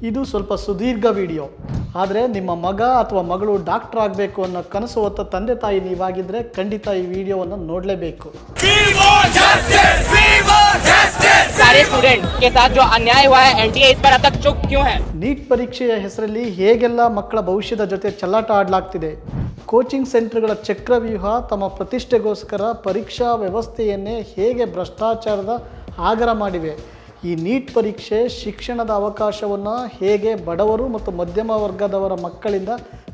ಇದು ಸ್ವಲ್ಪ ಸುದೀರ್ಘ ವಿಡಿಯೋ. ಆದರೆ ನಿಮ್ಮ ಮಗ ಅಥವಾ ಮಗಳು ಡಾಕ್ಟರ್ ಆಗಬೇಕು ಅನ್ನೋ ಕನಸು ಹೊತ್ತ ತಂದೆ ತಾಯಿ ನೀವಾಗಿದ್ದರೆ ಖಂಡಿತ ಈ ವಿಡಿಯೋವನ್ನು ನೋಡಲೇಬೇಕು. ನೀಟ್ ಪರೀಕ್ಷೆಯ ಹೆಸರಲ್ಲಿ ಹೇಗೆಲ್ಲ ಮಕ್ಕಳ ಭವಿಷ್ಯದ ಜೊತೆ ಚೆಲ್ಲಾಟ ಆಡಲಾಗ್ತಿದೆ. ಕೋಚಿಂಗ್ ಸೆಂಟರ್ಗಳ ಚಕ್ರವ್ಯೂಹ ತಮ್ಮ ಪ್ರತಿಷ್ಠೆಗೋಸ್ಕರ ಪರೀಕ್ಷಾ ವ್ಯವಸ್ಥೆಯನ್ನೇ ಹೇಗೆ ಭ್ರಷ್ಟಾಚಾರದ ಆಗರ ಮಾಡಿವೆ. ಈ ನೀಟ್ ಪರೀಕ್ಷೆ ಶಿಕ್ಷಣದ ಅವಕಾಶವನ್ನು ಹೇಗೆ ಬಡವರು ಮತ್ತು ಮಧ್ಯಮ ವರ್ಗದವರ ಮಕ್ಕಳಿಂದ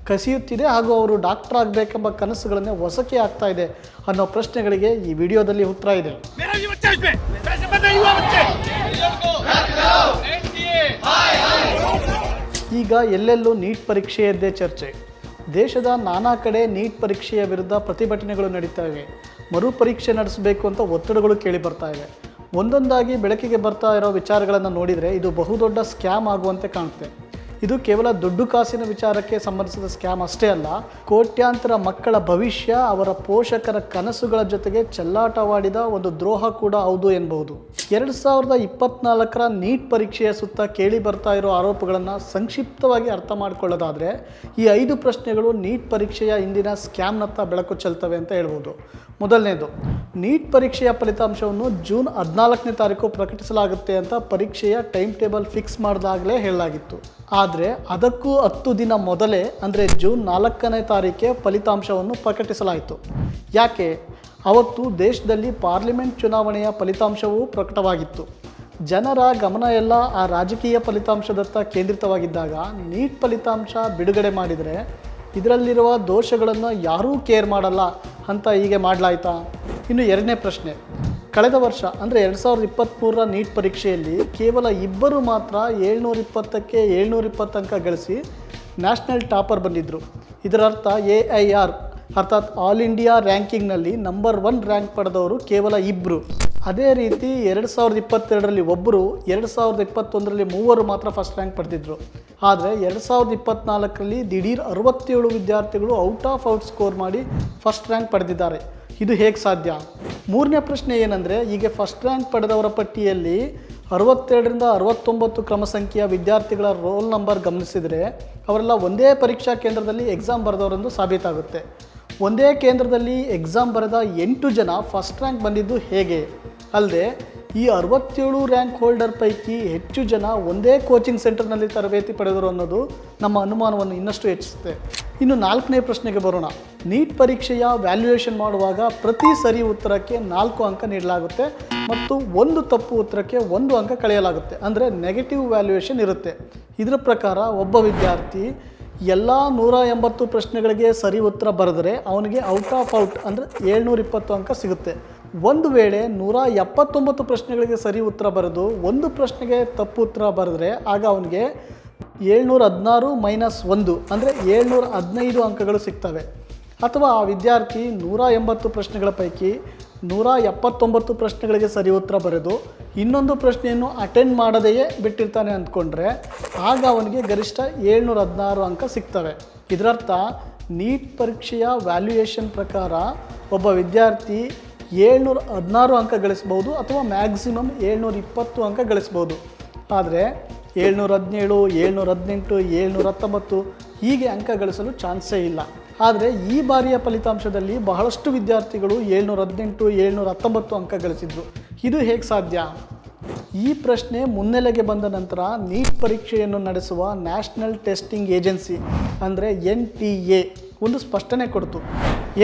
ಕಸಿಯುತ್ತಿದೆ ಹಾಗೂ ಅವರು ಡಾಕ್ಟರ್ ಆಗಬೇಕೆಂಬ ಕನಸುಗಳನ್ನೇ ಹೊಸಕಿ ಆಗ್ತಾ ಇದೆ ಅನ್ನೋ ಪ್ರಶ್ನೆಗಳಿಗೆ ಈ ವಿಡಿಯೋದಲ್ಲಿ ಉತ್ತರ ಇದೆ. ಈಗ ಎಲ್ಲೆಲ್ಲೂ ನೀಟ್ ಪರೀಕ್ಷೆಯದ್ದೇ ಚರ್ಚೆ. ದೇಶದ ನಾನಾ ಕಡೆ ನೀಟ್ ಪರೀಕ್ಷೆಯ ವಿರುದ್ಧ ಪ್ರತಿಭಟನೆಗಳು ನಡೀತಾ ಇವೆ. ಮರುಪರೀಕ್ಷೆ ನಡೆಸಬೇಕು ಅಂತ ಒತ್ತಡಗಳು ಕೇಳಿ ಬರ್ತಾ ಇವೆ. ಒಂದೊಂದಾಗಿ ಬೆಳಕಿಗೆ ಬರ್ತಾ ಇರೋ ವಿಚಾರಗಳನ್ನು ನೋಡಿದರೆ ಇದು ಬಹುದೊಡ್ಡ ಸ್ಕ್ಯಾಮ್ ಆಗುವಂತೆ ಕಾಣುತ್ತೆ. ಇದು ಕೇವಲ ದುಡ್ಡು ಕಾಸಿನ ವಿಚಾರಕ್ಕೆ ಸಂಬಂಧಿಸಿದ ಸ್ಕ್ಯಾಮ್ ಅಷ್ಟೇ ಅಲ್ಲ, ಕೋಟ್ಯಾಂತರ ಮಕ್ಕಳ ಭವಿಷ್ಯ, ಅವರ ಪೋಷಕರ ಕನಸುಗಳ ಜೊತೆಗೆ ಚೆಲ್ಲಾಟವಾಡಿದ ಒಂದು ದ್ರೋಹ ಕೂಡ ಹೌದು ಎನ್ನಬಹುದು. 2024ರ ನೀಟ್ ಪರೀಕ್ಷೆಯ ಸುತ್ತ ಕೇಳಿ ಬರ್ತಾ ಇರೋ ಆರೋಪಗಳನ್ನು ಸಂಕ್ಷಿಪ್ತವಾಗಿ ಅರ್ಥ ಮಾಡಿಕೊಳ್ಳೋದಾದರೆ ಈ 5 ಪ್ರಶ್ನೆಗಳು ನೀಟ್ ಪರೀಕ್ಷೆಯ ಹಿಂದಿನ ಸ್ಕ್ಯಾಮ್ನತ್ತ ಬೆಳಕು ಚೆಲ್ತವೆ ಅಂತ ಹೇಳ್ಬೋದು. ಮೊದಲನೇದು, ನೀಟ್ ಪರೀಕ್ಷೆಯ ಫಲಿತಾಂಶವನ್ನು ಜೂನ್ 14ನೇ ತಾರೀಕು ಪ್ರಕಟಿಸಲಾಗುತ್ತೆ ಅಂತ ಪರೀಕ್ಷೆಯ ಟೈಮ್ ಟೇಬಲ್ ಫಿಕ್ಸ್ ಮಾಡಿದಾಗಲೇ ಹೇಳಲಾಗಿತ್ತು. ಆದರೆ ಅದಕ್ಕೂ 10 ದಿನ ಮೊದಲೇ ಅಂದರೆ ಜೂನ್ 4ನೇ ತಾರೀಕೆ ಫಲಿತಾಂಶವನ್ನು ಪ್ರಕಟಿಸಲಾಯಿತು. ಯಾಕೆ? ಅವತ್ತು ದೇಶದಲ್ಲಿ ಪಾರ್ಲಿಮೆಂಟ್ ಚುನಾವಣೆಯ ಫಲಿತಾಂಶವೂ ಪ್ರಕಟವಾಗಿತ್ತು. ಜನರ ಗಮನ ಎಲ್ಲ ಆ ರಾಜಕೀಯ ಫಲಿತಾಂಶದತ್ತ ಕೇಂದ್ರಿತವಾಗಿದ್ದಾಗ ನೀಟ್ ಫಲಿತಾಂಶ ಬಿಡುಗಡೆ ಮಾಡಿದರೆ ಇದರಲ್ಲಿರುವ ದೋಷಗಳನ್ನು ಯಾರೂ ಕೇರ್ ಮಾಡಲ್ಲ ಅಂತ ಹೀಗೆ ಮಾಡಲಾಯ್ತಾ? ಇನ್ನು ಎರಡನೇ ಪ್ರಶ್ನೆ, ಕಳೆದ ವರ್ಷ ಅಂದರೆ 2023ರ ನೀಟ್ ಪರೀಕ್ಷೆಯಲ್ಲಿ ಕೇವಲ 2 ಮಾತ್ರ 720ಕ್ಕೆ 720 ಅಂಕ ಗಳಿಸಿ ನ್ಯಾಷನಲ್ ಟಾಪರ್ ಬಂದಿದ್ದರು. ಇದರರ್ಥ AIR ಅರ್ಥಾತ್ ಆಲ್ ಇಂಡಿಯಾ ರ್ಯಾಂಕಿಂಗ್ನಲ್ಲಿ ನಂಬರ್ 1 ರ್ಯಾಂಕ್ ಪಡೆದವರು ಕೇವಲ 2. ಅದೇ ರೀತಿ 2022ರಲ್ಲಿ 1, 2021ರಲ್ಲಿ 3 ಮಾತ್ರ ಫಸ್ಟ್ ರ್ಯಾಂಕ್ ಪಡೆದಿದ್ದರು. ಆದರೆ 2024ರಲ್ಲಿ ದಿಢೀರ್ 67 ವಿದ್ಯಾರ್ಥಿಗಳು ಔಟ್ ಸ್ಕೋರ್ ಮಾಡಿ ಫಸ್ಟ್ ರ್ಯಾಂಕ್ ಪಡೆದಿದ್ದಾರೆ. ಇದು ಹೇಗೆ ಸಾಧ್ಯ? ಮೂರನೇ ಪ್ರಶ್ನೆ ಏನಂದರೆ, ಈಗ ಫಸ್ಟ್ ರ್ಯಾಂಕ್ ಪಡೆದವರ ಪಟ್ಟಿಯಲ್ಲಿ 62ರಿಂದ 69 ಕ್ರಮ ಸಂಖ್ಯೆಯ ವಿದ್ಯಾರ್ಥಿಗಳ ರೋಲ್ ನಂಬರ್ ಗಮನಿಸಿದರೆ ಅವರೆಲ್ಲ ಒಂದೇ ಪರೀಕ್ಷಾ ಕೇಂದ್ರದಲ್ಲಿ ಎಕ್ಸಾಮ್ ಬರೆದವರೆಂದು ಸಾಬೀತಾಗುತ್ತೆ. ಒಂದೇ ಕೇಂದ್ರದಲ್ಲಿ ಎಕ್ಸಾಮ್ ಬರೆದ 8 ಜನ ಫಸ್ಟ್ ರ್ಯಾಂಕ್ ಬಂದಿದ್ದು ಹೇಗೆ? ಅಲ್ಲದೆ ಈ 67 ರ್ಯಾಂಕ್ ಹೋಲ್ಡರ್ ಪೈಕಿ ಹೆಚ್ಚು ಜನ ಒಂದೇ ಕೋಚಿಂಗ್ ಸೆಂಟರ್ನಲ್ಲಿ ತರಬೇತಿ ಪಡೆದರು ಅನ್ನೋದು ನಮ್ಮ ಅನುಮಾನವನ್ನು ಇನ್ನಷ್ಟು ಹೆಚ್ಚಿಸುತ್ತೆ. ಇನ್ನು 4ನೇ ಪ್ರಶ್ನೆಗೆ ಬರೋಣ. ನೀಟ್ ಪರೀಕ್ಷೆಯ ವ್ಯಾಲ್ಯೂಯೇಷನ್ ಮಾಡುವಾಗ ಪ್ರತಿ ಸರಿ ಉತ್ತರಕ್ಕೆ 4 ಅಂಕ ನೀಡಲಾಗುತ್ತೆ ಮತ್ತು ಒಂದು ತಪ್ಪು ಉತ್ತರಕ್ಕೆ 1 ಅಂಕ ಕಳೆಯಲಾಗುತ್ತೆ. ಅಂದರೆ ನೆಗೆಟಿವ್ ವ್ಯಾಲ್ಯೂಯೇಷನ್ ಇರುತ್ತೆ. ಇದರ ಪ್ರಕಾರ ಒಬ್ಬ ವಿದ್ಯಾರ್ಥಿ ಎಲ್ಲ 180 ಪ್ರಶ್ನೆಗಳಿಗೆ ಸರಿ ಉತ್ತರ ಬರೆದರೆ ಅವನಿಗೆ ಔಟ್ ಅಂದರೆ 720 ಅಂಕ ಸಿಗುತ್ತೆ. ಒಂದು ವೇಳೆ 179 ಪ್ರಶ್ನೆಗಳಿಗೆ ಸರಿ ಉತ್ತರ ಬರೆದು ಒಂದು ಪ್ರಶ್ನೆಗೆ ತಪ್ಪು ಉತ್ತರ ಬರೆದರೆ ಆಗ ಅವನಿಗೆ 716 - 1 ಅಂದರೆ 715 ಅಂಕಗಳು ಸಿಗ್ತವೆ. ಅಥವಾ ಆ ವಿದ್ಯಾರ್ಥಿ 180 ಪ್ರಶ್ನೆಗಳ ಪೈಕಿ 179 ಪ್ರಶ್ನೆಗಳಿಗೆ ಸರಿ ಉತ್ತರ ಬರೆದು ಇನ್ನೊಂದು ಪ್ರಶ್ನೆಯನ್ನು ಅಟೆಂಡ್ ಮಾಡದೆಯೇ ಬಿಟ್ಟಿರ್ತಾನೆ ಅಂದ್ಕೊಂಡ್ರೆ ಆಗ ಅವನಿಗೆ ಗರಿಷ್ಠ 716 ಅಂಕ ಸಿಗ್ತವೆ. ಇದರರ್ಥ ನೀಟ್ ಪರೀಕ್ಷೆಯ ವ್ಯಾಲ್ಯೂಯೇಷನ್ ಪ್ರಕಾರ ಒಬ್ಬ ವಿದ್ಯಾರ್ಥಿ 716 ಅಂಕ ಗಳಿಸ್ಬೋದು ಅಥವಾ ಮ್ಯಾಕ್ಸಿಮಮ್ 720 ಅಂಕ ಗಳಿಸ್ಬೋದು. ಆದರೆ 717, 718, 719 ಹೀಗೆ ಅಂಕ ಗಳಿಸಲು ಚಾನ್ಸೇ ಇಲ್ಲ. ಆದರೆ ಈ ಬಾರಿಯ ಫಲಿತಾಂಶದಲ್ಲಿ ಬಹಳಷ್ಟು ವಿದ್ಯಾರ್ಥಿಗಳು 718, 719 ಅಂಕ ಗಳಿಸಿದರು. ಇದು ಹೇಗೆ ಸಾಧ್ಯ? ಈ ಪ್ರಶ್ನೆ ಮುನ್ನೆಲೆಗೆ ಬಂದ ನಂತರ ನೀಟ್ ಪರೀಕ್ಷೆಯನ್ನು ನಡೆಸುವ ನ್ಯಾಷನಲ್ ಟೆಸ್ಟಿಂಗ್ ಏಜೆನ್ಸಿ ಅಂದರೆ NTA ಒಂದು ಸ್ಪಷ್ಟನೆ ಕೊಡ್ತು.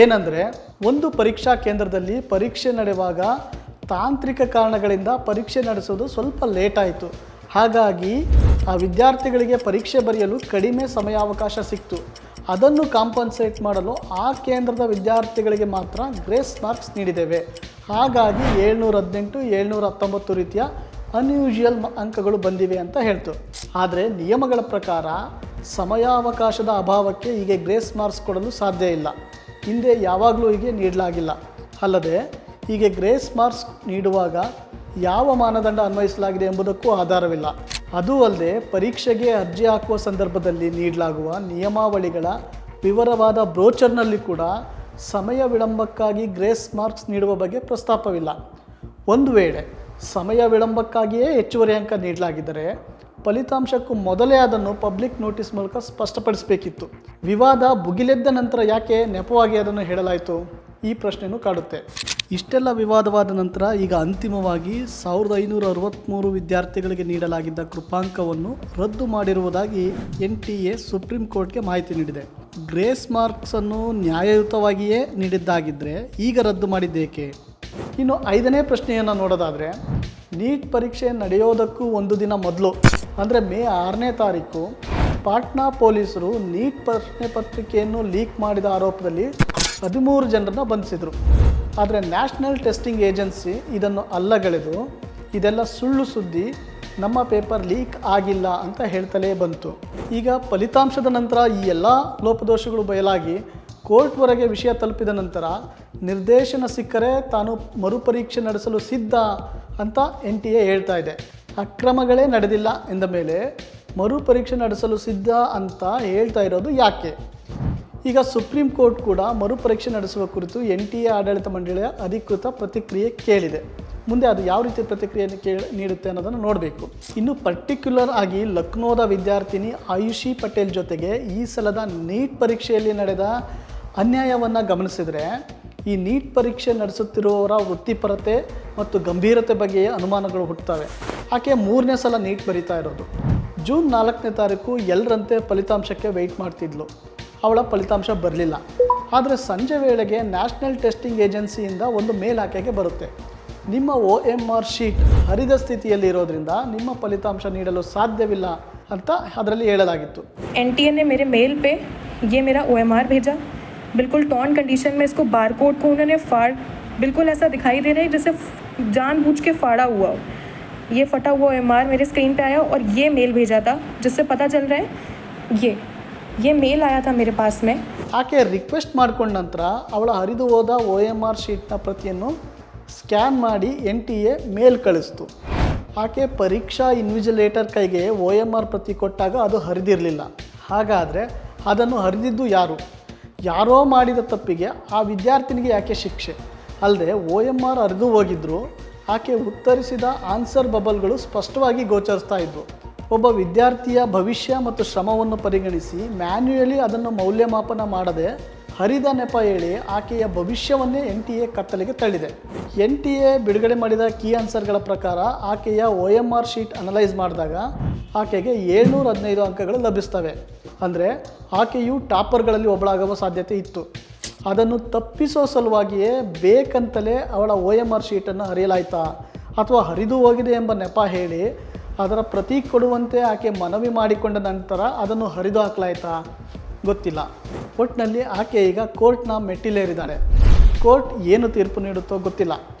ಏನಂದರೆ, ಒಂದು ಪರೀಕ್ಷಾ ಕೇಂದ್ರದಲ್ಲಿ ಪರೀಕ್ಷೆ ನಡೆಯುವಾಗ ತಾಂತ್ರಿಕ ಕಾರಣಗಳಿಂದ ಪರೀಕ್ಷೆ ನಡೆಸೋದು ಸ್ವಲ್ಪ ಲೇಟ್ ಆಯಿತು. ಹಾಗಾಗಿ ಆ ವಿದ್ಯಾರ್ಥಿಗಳಿಗೆ ಪರೀಕ್ಷೆ ಬರೆಯಲು ಕಡಿಮೆ ಸಮಯಾವಕಾಶ ಸಿಕ್ತು. ಅದನ್ನು ಕಾಂಪನ್ಸೇಟ್ ಮಾಡಲು ಆ ಕೇಂದ್ರದ ವಿದ್ಯಾರ್ಥಿಗಳಿಗೆ ಮಾತ್ರ ಗ್ರೇಸ್ ಮಾರ್ಕ್ಸ್ ನೀಡಿದ್ದೇವೆ. ಹಾಗಾಗಿ 718, 719 ರೀತಿಯ ಅನ್ಯೂಶುವಲ್ ಅಂಕಗಳು ಬಂದಿವೆ ಅಂತ ಹೇಳ್ತು. ಆದರೆ ನಿಯಮಗಳ ಪ್ರಕಾರ ಸಮಯಾವಕಾಶದ ಅಭಾವಕ್ಕೆ ಹೀಗೆ ಗ್ರೇಸ್ ಮಾರ್ಕ್ಸ್ ಕೊಡಲು ಸಾಧ್ಯ ಇಲ್ಲ. ಹಿಂದೆ ಯಾವಾಗಲೂ ಹೀಗೆ ನೀಡಲಾಗಿಲ್ಲ. ಅಲ್ಲದೆ ಹೀಗೆ ಗ್ರೇಸ್ ಮಾರ್ಕ್ಸ್ ನೀಡುವಾಗ ಯಾವ ಮಾನದಂಡ ಅನ್ವಯಿಸಲಾಗಿದೆ ಎಂಬುದಕ್ಕೂ ಆಧಾರವಿಲ್ಲ. ಅದೂ ಅಲ್ಲದೆ ಪರೀಕ್ಷೆಗೆ ಅರ್ಜಿ ಹಾಕುವ ಸಂದರ್ಭದಲ್ಲಿ ನೀಡಲಾಗುವ ನಿಯಮಾವಳಿಗಳ ವಿವರವಾದ ಬ್ರೋಚರ್ನಲ್ಲಿ ಕೂಡ ಸಮಯ ವಿಳಂಬಕ್ಕಾಗಿ ಗ್ರೇಸ್ ಮಾರ್ಕ್ಸ್ ನೀಡುವ ಬಗ್ಗೆ ಪ್ರಸ್ತಾಪವಿಲ್ಲ. ಒಂದು ವೇಳೆ ಸಮಯ ವಿಳಂಬಕ್ಕಾಗಿಯೇ ಹೆಚ್ಚುವರಿ ಅಂಕ ನೀಡಲಾಗಿದ್ದರೆ ಫಲಿತಾಂಶಕ್ಕೂ ಮೊದಲೇ ಅದನ್ನು ಪಬ್ಲಿಕ್ ನೋಟಿಸ್ ಮೂಲಕ ಸ್ಪಷ್ಟಪಡಿಸಬೇಕಿತ್ತು. ವಿವಾದ ಭುಗಿಲೆದ್ದ ನಂತರ ಯಾಕೆ ನೆಪವಾಗಿ ಅದನ್ನು ಹೇಳಲಾಯಿತು? ಈ ಪ್ರಶ್ನೆಯೂ ಕಾಡುತ್ತೆ. ಇಷ್ಟೆಲ್ಲ ವಿವಾದವಾದ ನಂತರ ಈಗ ಅಂತಿಮವಾಗಿ 1563 ವಿದ್ಯಾರ್ಥಿಗಳಿಗೆ ನೀಡಲಾಗಿದ್ದ ಕೃಪಾಂಕವನ್ನು ರದ್ದು ಮಾಡಿರುವುದಾಗಿ NTA ಸುಪ್ರೀಂ ಕೋರ್ಟ್ಗೆ ಮಾಹಿತಿ ನೀಡಿದೆ. ಗ್ರೇಸ್ ಮಾರ್ಕ್ಸನ್ನು ನ್ಯಾಯಯುತವಾಗಿಯೇ ನೀಡಿದ್ದಾಗಿದ್ದರೆ ಈಗ ರದ್ದು ಮಾಡಿದ್ದೇಕೆ? ಇನ್ನು 5ನೇ ಪ್ರಶ್ನೆಯನ್ನು ನೋಡೋದಾದರೆ, ನೀಟ್ ಪರೀಕ್ಷೆ ನಡೆಯೋದಕ್ಕೂ ಒಂದು ದಿನ ಮೊದಲು ಅಂದರೆ ಮೇ 6ನೇ ತಾರೀಕು ಪಾಟ್ನಾ ಪೊಲೀಸರು ನೀಟ್ ಪ್ರಶ್ನೆ ಪತ್ರಿಕೆಯನ್ನು ಲೀಕ್ ಮಾಡಿದ ಆರೋಪದಲ್ಲಿ 13 ಜನರನ್ನು ಬಂಧಿಸಿದರು. ಆದರೆ ನ್ಯಾಷನಲ್ ಟೆಸ್ಟಿಂಗ್ ಏಜೆನ್ಸಿ ಇದನ್ನು ಅಲ್ಲಗಳೆದು ಇದೆಲ್ಲ ಸುಳ್ಳು ಸುದ್ದಿ, ನಮ್ಮ ಪೇಪರ್ ಲೀಕ್ ಆಗಿಲ್ಲ ಅಂತ ಹೇಳ್ತಲೇ ಬಂತು. ಈಗ ಫಲಿತಾಂಶದ ನಂತರ ಈ ಎಲ್ಲ ಲೋಪದೋಷಗಳು ಬಯಲಾಗಿ ಕೋರ್ಟ್ವರೆಗೆ ವಿಷಯ ತಲುಪಿದ ನಂತರ ನಿರ್ದೇಶನ ಸಿಕ್ಕರೆ ತಾನು ಮರುಪರೀಕ್ಷೆ ನಡೆಸಲು ಸಿದ್ಧ ಅಂತ NTA ಹೇಳ್ತಾ ಇದೆ. ಅಕ್ರಮಗಳೇ ನಡೆದಿಲ್ಲ ಎಂದ ಮೇಲೆ ಮರುಪರೀಕ್ಷೆ ನಡೆಸಲು ಸಿದ್ಧ ಅಂತ ಹೇಳ್ತಾ ಇರೋದು ಯಾಕೆ? ಈಗ ಸುಪ್ರೀಂ ಕೋರ್ಟ್ ಕೂಡ ಮರುಪರೀಕ್ಷೆ ನಡೆಸುವ ಕುರಿತು NTA ಆಡಳಿತ ಮಂಡಳಿಯ ಅಧಿಕೃತ ಪ್ರತಿಕ್ರಿಯೆ ಕೇಳಿದೆ. ಮುಂದೆ ಅದು ಯಾವ ರೀತಿ ಪ್ರತಿಕ್ರಿಯೆಯನ್ನು ನೀಡುತ್ತೆ ಅನ್ನೋದನ್ನು ನೋಡಬೇಕು. ಇನ್ನು ಪರ್ಟಿಕ್ಯುಲರ್ ಆಗಿ ಲಕ್ನೋದ ವಿದ್ಯಾರ್ಥಿನಿ ಆಯುಷಿ ಪಟೇಲ್ ಜೊತೆಗೆ ಈ ಸಲದ ನೀಟ್ ಪರೀಕ್ಷೆಯಲ್ಲಿ ನಡೆದ ಅನ್ಯಾಯವನ್ನು ಗಮನಿಸಿದರೆ ಈ ನೀಟ್ ಪರೀಕ್ಷೆ ನಡೆಸುತ್ತಿರುವವರ ವೃತ್ತಿಪರತೆ ಮತ್ತು ಗಂಭೀರತೆ ಬಗ್ಗೆ ಅನುಮಾನಗಳು ಹುಟ್ಟುತ್ತವೆ. ಆಕೆ 3ನೇ ಸಲ ನೀಟ್ ಬರೀತಾ ಇರೋದು. ಜೂನ್ 4ನೇ ತಾರೀಕು ಎಲ್ಲರಂತೆ ಫಲಿತಾಂಶಕ್ಕೆ ವೆಯ್ಟ್ ಮಾಡ್ತಿದ್ಲು. ಅವಳ ಫಲಿತಾಂಶ ಬರಲಿಲ್ಲ. ಆದರೆ ಸಂಜೆ ವೇಳೆಗೆ ನ್ಯಾಷನಲ್ ಟೆಸ್ಟಿಂಗ್ ಏಜೆನ್ಸಿಯಿಂದ ಒಂದು ಮೇಲ್ ಆಕೆಗೆ ಬರುತ್ತೆ. ನಿಮ್ಮ OMR ಶೀಟ್ ಹರಿದ ಸ್ಥಿತಿಯಲ್ಲಿ ಇರೋದ್ರಿಂದ ನಿಮ್ಮ ಫಲಿತಾಂಶ ನೀಡಲು ಸಾಧ್ಯವಿಲ್ಲ ಅಂತ ಅದರಲ್ಲಿ ಹೇಳಲಾಗಿತ್ತು. NTA ने मेरे मेल पे ये मेरा OMR भेजा, बिल्कुल टॉर्न कंडीशन में इसको बारकोड को उन्होंने फाड़, बिल्कुल ऐसा दिखाई दे रहा है जैसे जानबूझ के फाड़ा हुआ हो. ये फटा हुआ OMR मेरे स्क्रीन पे आया और ये मेल भेजा था जिससे पता चल रहा है ये मेल आया था मेरे पास में. ಆಕೆ ರಿಕ್ವೆಸ್ಟ್ ಮಾಡ್ಕೊಂಡ ನಂತರ ಅವಳ ಹರಿದು ಹೋದ OMR ಶೀಟ್ನ ಪ್ರತಿಯನ್ನು ಸ್ಕ್ಯಾನ್ ಮಾಡಿ NTA ಮೇಲ್ ಕಳಿಸ್ತು. ಆಕೆ ಪರೀಕ್ಷಾ ಇನ್ವಿಜಿಲೇಟರ್ ಕೈಗೆ OMR ಪ್ರತಿ ಕೊಟ್ಟಾಗ ಅದು ಹರಿದಿರಲಿಲ್ಲ. ಹಾಗಾದರೆ ಅದನ್ನು ಹರಿದಿದ್ದು ಯಾರು? ಯಾರೋ ಮಾಡಿದ ತಪ್ಪಿಗೆ ಆ ವಿದ್ಯಾರ್ಥಿನಿಗೆ ಯಾಕೆ ಶಿಕ್ಷೆ? ಅಲ್ಲದೆ OMR ಹರಿದು ಹೋಗಿದ್ರು ಆಕೆ ಉತ್ತರಿಸಿದ ಆನ್ಸರ್ ಬಬಲ್ಗಳು ಸ್ಪಷ್ಟವಾಗಿ ಗೋಚರಿಸ್ತಾ ಇದ್ವು. ಒಬ್ಬ ವಿದ್ಯಾರ್ಥಿಯ ಭವಿಷ್ಯ ಮತ್ತು ಶ್ರಮವನ್ನು ಪರಿಗಣಿಸಿ ಮ್ಯಾನ್ಯುಯಲಿ ಅದನ್ನು ಮೌಲ್ಯಮಾಪನ ಮಾಡದೆ ಹರಿದ ನೆಪ ಹೇಳಿ ಆಕೆಯ ಭವಿಷ್ಯವನ್ನೇ NTA ಕತ್ತಲೆಗೆ ತಳ್ಳಿದೆ. NTA ಬಿಡುಗಡೆ ಮಾಡಿದ ಕೀ ಆನ್ಸರ್ಗಳ ಪ್ರಕಾರ ಆಕೆಯ OMR ಶೀಟ್ ಅನಲೈಸ್ ಮಾಡಿದಾಗ ಆಕೆಗೆ 715 ಅಂಕಗಳು ಲಭಿಸ್ತವೆ. ಅಂದರೆ ಆಕೆಯು ಟಾಪರ್ಗಳಲ್ಲಿ ಒಬ್ಬಳಾಗುವ ಸಾಧ್ಯತೆ ಇತ್ತು. ಅದನ್ನು ತಪ್ಪಿಸೋ ಸಲುವಾಗಿಯೇ ಬೇಕಂತಲೇ ಅವಳ OMR ಶೀಟನ್ನು ಹರಿಯಲಾಯ್ತಾ ಅಥವಾ ಹರಿದು ಹೋಗಿದೆ ಎಂಬ ನೆಪ ಹೇಳಿ ಅದರ ಪ್ರತಿ ಕೊಡುವಂತೆ ಆಕೆ ಮನವಿ ಮಾಡಿಕೊಂಡ ನಂತರ ಅದನ್ನು ಹರಿದು ಹಾಕಲಾಯ್ತಾ ಗೊತ್ತಿಲ್ಲ. ಒಟ್ಟಿನಲ್ಲಿ ಆಕೆ ಈಗ ಕೋರ್ಟ್ನ ಮೆಟ್ಟಿಲೇರಿದ್ದಾಳೆ. ಕೋರ್ಟ್ ಏನು ತೀರ್ಪು ನೀಡುತ್ತೋ ಗೊತ್ತಿಲ್ಲ.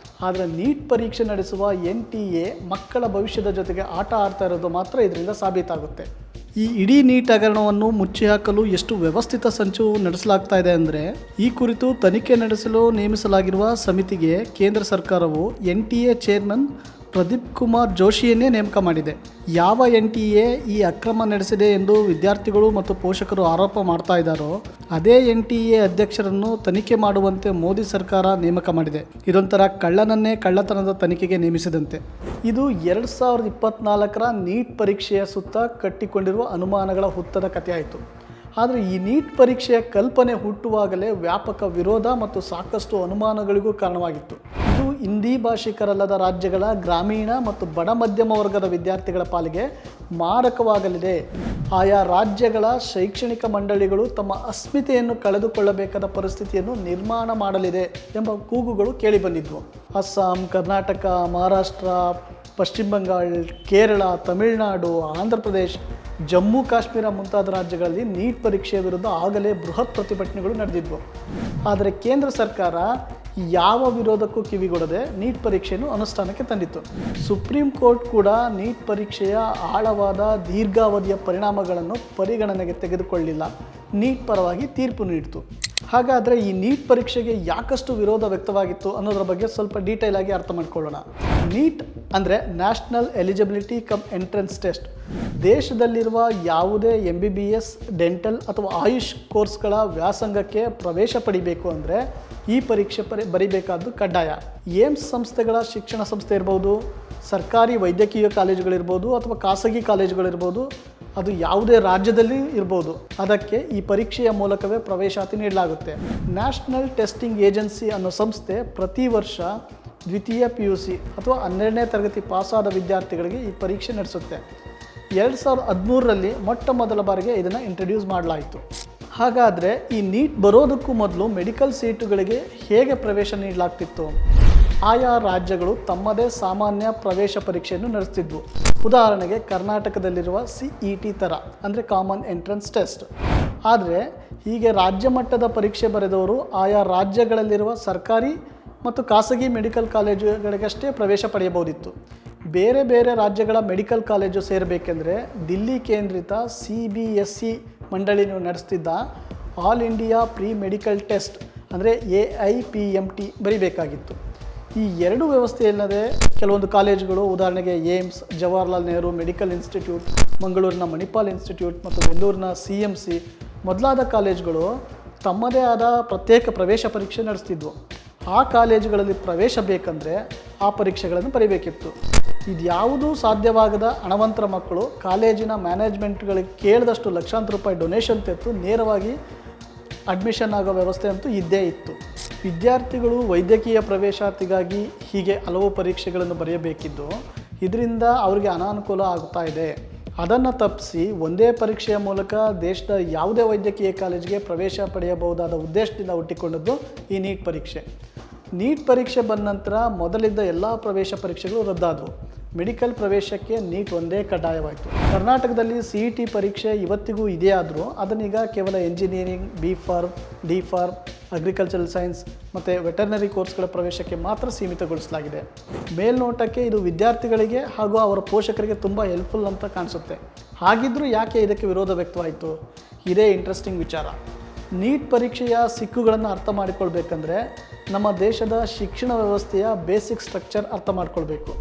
ಆದರೆ ನೀಟ್ ಪರೀಕ್ಷೆ ನಡೆಸುವ NTA ಮಕ್ಕಳ ಭವಿಷ್ಯದ ಜೊತೆಗೆ ಆಟ ಆಡ್ತಾ ಇರೋದು ಮಾತ್ರ ಇದರಿಂದ ಸಾಬೀತಾಗುತ್ತೆ. ಈ ಇಡೀ ನೀಟ್ ಹಗರಣವನ್ನು ಮುಚ್ಚಿ ಹಾಕಲು ಎಷ್ಟು ವ್ಯವಸ್ಥಿತ ಸಂಚು ನಡೆಸಲಾಗ್ತಾ ಇದೆ ಅಂದರೆ, ಈ ಕುರಿತು ತನಿಖೆ ನಡೆಸಲು ನೇಮಿಸಲಾಗಿರುವ ಸಮಿತಿಗೆ ಕೇಂದ್ರ ಸರ್ಕಾರವು NTA ಚೇರ್ಮನ್ ಪ್ರದೀಪ್ ಕುಮಾರ್ ಜೋಶಿಯನ್ನೇ ನೇಮಕ ಮಾಡಿದೆ. ಯಾವ NTA ಈ ಅಕ್ರಮ ನಡೆಸಿದೆ ಎಂದು ವಿದ್ಯಾರ್ಥಿಗಳು ಮತ್ತು ಪೋಷಕರು ಆರೋಪ ಮಾಡ್ತಾ ಇದ್ದಾರೋ ಅದೇ NTA ಅಧ್ಯಕ್ಷರನ್ನು ತನಿಖೆ ಮಾಡುವಂತೆ ಮೋದಿ ಸರ್ಕಾರ ನೇಮಕ ಮಾಡಿದೆ. ಇದೊಂಥರ ಕಳ್ಳನನ್ನೇ ಕಳ್ಳತನದ ತನಿಖೆಗೆ ನೇಮಿಸಿದಂತೆ. ಇದು 2024ರ ನೀಟ್ ಪರೀಕ್ಷೆಯ ಸುತ್ತ ಕಟ್ಟಿಕೊಂಡಿರುವ ಅನುಮಾನಗಳ ಹುತ್ತದ ಕಥೆಯಾಯಿತು. ಆದರೆ ಈ ನೀಟ್ ಪರೀಕ್ಷೆಯ ಕಲ್ಪನೆ ಹುಟ್ಟುವಾಗಲೇ ವ್ಯಾಪಕ ವಿರೋಧ ಮತ್ತು ಸಾಕಷ್ಟು ಅನುಮಾನಗಳಿಗೂ ಕಾರಣವಾಗಿತ್ತು. ಇದು ಹಿಂದಿ ಭಾಷಿಕರಲ್ಲದ ರಾಜ್ಯಗಳ ಗ್ರಾಮೀಣ ಮತ್ತು ಬಡ ಮಧ್ಯಮ ವರ್ಗದ ವಿದ್ಯಾರ್ಥಿಗಳ ಪಾಲಿಗೆ ಮಾರಕವಾಗಲಿದೆ. ಆಯಾ ರಾಜ್ಯಗಳ ಶೈಕ್ಷಣಿಕ ಮಂಡಳಿಗಳು ತಮ್ಮ ಅಸ್ಮಿತೆಯನ್ನು ಕಳೆದುಕೊಳ್ಳಬೇಕಾದ ಪರಿಸ್ಥಿತಿಯನ್ನು ನಿರ್ಮಾಣ ಮಾಡಲಿದೆ ಎಂಬ ಕೂಗುಗಳು ಕೇಳಿಬಂದಿದ್ವು. ಅಸ್ಸಾಂ, ಕರ್ನಾಟಕ, ಮಹಾರಾಷ್ಟ್ರ, ಪಶ್ಚಿಮ ಬಂಗಾಳ, ಕೇರಳ, ತಮಿಳುನಾಡು, ಆಂಧ್ರ ಪ್ರದೇಶ್, ಜಮ್ಮು ಕಾಶ್ಮೀರ ಮುಂತಾದ ರಾಜ್ಯಗಳಲ್ಲಿ ನೀಟ್ ಪರೀಕ್ಷೆಯ ವಿರುದ್ಧ ಆಗಲೇ ಬೃಹತ್ ಪ್ರತಿಭಟನೆಗಳು ನಡೆದಿದ್ವು. ಆದರೆ ಕೇಂದ್ರ ಸರ್ಕಾರ ಯಾವ ವಿರೋಧಕ್ಕೂ ಕಿವಿಗೊಡದೆ ನೀಟ್ ಪರೀಕ್ಷೆಯನ್ನು ಅನುಷ್ಠಾನಕ್ಕೆ ತಂದಿತ್ತು. ಸುಪ್ರೀಂ ಕೋರ್ಟ್ ಕೂಡ ನೀಟ್ ಪರೀಕ್ಷೆಯ ಆಳವಾದ ದೀರ್ಘಾವಧಿಯ ಪರಿಣಾಮಗಳನ್ನು ಪರಿಗಣನೆಗೆ ತೆಗೆದುಕೊಳ್ಳಿಲ್ಲ. ನೀಟ್ ಪರವಾಗಿ ತೀರ್ಪು ನೀಡಿತು. ಹಾಗಾದರೆ ಈ ನೀಟ್ ಪರೀಕ್ಷೆಗೆ ಯಾಕಷ್ಟು ವಿರೋಧ ವ್ಯಕ್ತವಾಗಿತ್ತು ಅನ್ನೋದರ ಬಗ್ಗೆ ಸ್ವಲ್ಪ ಡೀಟೇಲ್ ಆಗಿ ಅರ್ಥ ಮಾಡ್ಕೊಳ್ಳೋಣ. ನೀಟ್ ಅಂದರೆ national eligibility come entrance test. ದೇಶದಲ್ಲಿರುವ ಯಾವುದೇ MBBS, ಡೆಂಟಲ್ ಅಥವಾ ಆಯುಷ್ ಕೋರ್ಸ್ಗಳ ವ್ಯಾಸಂಗಕ್ಕೆ ಪ್ರವೇಶ ಪಡಿಬೇಕು ಅಂದರೆ ಈ ಪರೀಕ್ಷೆ ಬರೀಬೇಕಾದ್ದು ಕಡ್ಡಾಯ. ಏಮ್ಸ್ ಸಂಸ್ಥೆಗಳ ಶಿಕ್ಷಣ ಸಂಸ್ಥೆ ಇರ್ಬೋದು, ಸರ್ಕಾರಿ ವೈದ್ಯಕೀಯ ಕಾಲೇಜುಗಳಿರ್ಬೋದು ಅಥವಾ ಖಾಸಗಿ ಕಾಲೇಜುಗಳಿರ್ಬೋದು, ಅದು ಯಾವುದೇ ರಾಜ್ಯದಲ್ಲಿ ಇರ್ಬೋದು, ಅದಕ್ಕೆ ಈ ಪರೀಕ್ಷೆಯ ಮೂಲಕವೇ ಪ್ರವೇಶಾತಿ ನೀಡಲಾಗುತ್ತೆ. ನ್ಯಾಷನಲ್ ಟೆಸ್ಟಿಂಗ್ ಏಜೆನ್ಸಿ ಅನ್ನೋ ಸಂಸ್ಥೆ ಪ್ರತಿ ವರ್ಷ ದ್ವಿತೀಯ PUC ಅಥವಾ 12ನೇ ತರಗತಿ ಪಾಸಾದ ವಿದ್ಯಾರ್ಥಿಗಳಿಗೆ ಈ ಪರೀಕ್ಷೆ ನಡೆಸುತ್ತೆ. 2013ರಲ್ಲಿ ಮೊಟ್ಟ ಮೊದಲ ಬಾರಿಗೆ ಇದನ್ನು ಇಂಟ್ರಡ್ಯೂಸ್ ಮಾಡಲಾಯಿತು. ಹಾಗಾದರೆ ಈ ನೀಟ್ ಬರೋದಕ್ಕೂ ಮೊದಲು ಮೆಡಿಕಲ್ ಸೀಟುಗಳಿಗೆ ಹೇಗೆ ಪ್ರವೇಶ ನೀಡಲಾಗ್ತಿತ್ತು? ಆಯಾ ರಾಜ್ಯಗಳು ತಮ್ಮದೇ ಸಾಮಾನ್ಯ ಪ್ರವೇಶ ಪರೀಕ್ಷೆಯನ್ನು ನಡೆಸ್ತಿದ್ವು. ಉದಾಹರಣೆಗೆ ಕರ್ನಾಟಕದಲ್ಲಿರುವ CET ಥರ, ಅಂದರೆ ಕಾಮನ್ ಎಂಟ್ರೆನ್ಸ್ ಟೆಸ್ಟ್. ಆದರೆ ಹೀಗೆ ರಾಜ್ಯ ಮಟ್ಟದ ಪರೀಕ್ಷೆ ಬರೆದವರು ಆಯಾ ರಾಜ್ಯಗಳಲ್ಲಿರುವ ಸರ್ಕಾರಿ ಮತ್ತು ಖಾಸಗಿ ಮೆಡಿಕಲ್ ಕಾಲೇಜುಗಳಿಗಷ್ಟೇ ಪ್ರವೇಶ ಪಡೆಯಬಹುದಿತ್ತು. ಬೇರೆ ಬೇರೆ ರಾಜ್ಯಗಳ ಮೆಡಿಕಲ್ ಕಾಲೇಜು ಸೇರಬೇಕೆಂದರೆ ದಿಲ್ಲಿ ಕೇಂದ್ರಿತ CBSE ಮಂಡಳಿಯು ನಡೆಸ್ತಿದ್ದ all India pre medical test ಅಂದರೆ AIPMT ಬರೀಬೇಕಾಗಿತ್ತು. ಈ ಎರಡು ವ್ಯವಸ್ಥೆ ಇಲ್ಲದೆ ಕೆಲವೊಂದು ಕಾಲೇಜುಗಳು, ಉದಾಹರಣೆಗೆ ಏಮ್ಸ್, ಜವಾಹರ್ಲಾಲ್ ನೆಹರು ಮೆಡಿಕಲ್ ಇನ್ಸ್ಟಿಟ್ಯೂಟ್, ಮಂಗಳೂರಿನ ಮಣಿಪಾಲ್ ಇನ್ಸ್ಟಿಟ್ಯೂಟ್ ಮತ್ತು ಬೆಂಗಳೂರಿನ CMC ಮೊದಲಾದ ಕಾಲೇಜುಗಳು ತಮ್ಮದೇ ಆದ ಪ್ರತ್ಯೇಕ ಪ್ರವೇಶ ಪರೀಕ್ಷೆ ನಡೆಸ್ತಿದ್ವು. ಆ ಕಾಲೇಜುಗಳಲ್ಲಿ ಪ್ರವೇಶ ಬೇಕಂದರೆ ಆ ಪರೀಕ್ಷೆಗಳನ್ನು ಬರೀಬೇಕಿತ್ತು. ಇದ್ಯಾವುದೂ ಸಾಧ್ಯವಾಗದ ಹಣವಂತರ ಮಕ್ಕಳು ಕಾಲೇಜಿನ ಮ್ಯಾನೇಜ್ಮೆಂಟ್ಗಳಿಗೆ ಕೇಳಿದಷ್ಟು ಲಕ್ಷಾಂತರ ರೂಪಾಯಿ ಡೊನೇಷನ್ ತೆತ್ತು ನೇರವಾಗಿ ಅಡ್ಮಿಷನ್ ಆಗೋ ವ್ಯವಸ್ಥೆ ಅಂತೂ ಇದ್ದೇ ಇತ್ತು. ವಿದ್ಯಾರ್ಥಿಗಳು ವೈದ್ಯಕೀಯ ಪ್ರವೇಶಾತಿಗಾಗಿ ಹೀಗೆ ಹಲವು ಪರೀಕ್ಷೆಗಳನ್ನು ಬರೆಯಬೇಕಿದ್ದು, ಇದರಿಂದ ಅವರಿಗೆ ಅನಾನುಕೂಲ ಆಗ್ತಾ ಇದೆ. ಅದನ್ನು ತಪ್ಪಿಸಿ ಒಂದೇ ಪರೀಕ್ಷೆಯ ಮೂಲಕ ದೇಶದ ಯಾವುದೇ ವೈದ್ಯಕೀಯ ಕಾಲೇಜಿಗೆ ಪ್ರವೇಶ ಪಡೆಯಬಹುದಾದ ಉದ್ದೇಶದಿಂದ ಹುಟ್ಟಿಕೊಂಡದ್ದು ಈ ನೀಟ್ ಪರೀಕ್ಷೆ. ನೀಟ್ ಪರೀಕ್ಷೆ ಬಂದ ನಂತರ ಮೊದಲಿದ್ದ ಎಲ್ಲ ಪ್ರವೇಶ ಪರೀಕ್ಷೆಗಳು ರದ್ದಾದವು. ಮೆಡಿಕಲ್ ಪ್ರವೇಶಕ್ಕೆ ನೀಟ್ ಒಂದೇ ಕಡ್ಡಾಯವಾಯಿತು. ಕರ್ನಾಟಕದಲ್ಲಿ CET ಪರೀಕ್ಷೆ ಇವತ್ತಿಗೂ ಇದೆ, ಆದರೂ ಅದನ್ನೀಗ ಕೇವಲ engineering, B.Pharm, D.Pharm, agricultural science ಮತ್ತು ವೆಟರ್ನರಿ ಕೋರ್ಸ್ಗಳ ಪ್ರವೇಶಕ್ಕೆ ಮಾತ್ರ ಸೀಮಿತಗೊಳಿಸಲಾಗಿದೆ. ಮೇಲ್ನೋಟಕ್ಕೆ ಇದು ವಿದ್ಯಾರ್ಥಿಗಳಿಗೆ ಹಾಗೂ ಅವರ ಪೋಷಕರಿಗೆ ತುಂಬ ಹೆಲ್ಪ್ಫುಲ್ ಅಂತ ಕಾಣಿಸುತ್ತೆ. ಹಾಗಿದ್ದರೂ ಯಾಕೆ ಇದಕ್ಕೆ ವಿರೋಧ ವ್ಯಕ್ತವಾಯಿತು? ಇದೇ ಇಂಟ್ರೆಸ್ಟಿಂಗ್ ವಿಚಾರ. ನೀಟ್ ಪರೀಕ್ಷೆಯ ಸಿಕ್ಕುಗಳನ್ನು ಅರ್ಥ ಮಾಡಿಕೊಳ್ಬೇಕಂದ್ರೆ ನಮ್ಮ ದೇಶದ ಶಿಕ್ಷಣ ವ್ಯವಸ್ಥೆಯ ಬೇಸಿಕ್ ಸ್ಟ್ರಕ್ಚರ್ ಅರ್ಥ ಮಾಡ್ಕೊಳ್ಬೇಕು.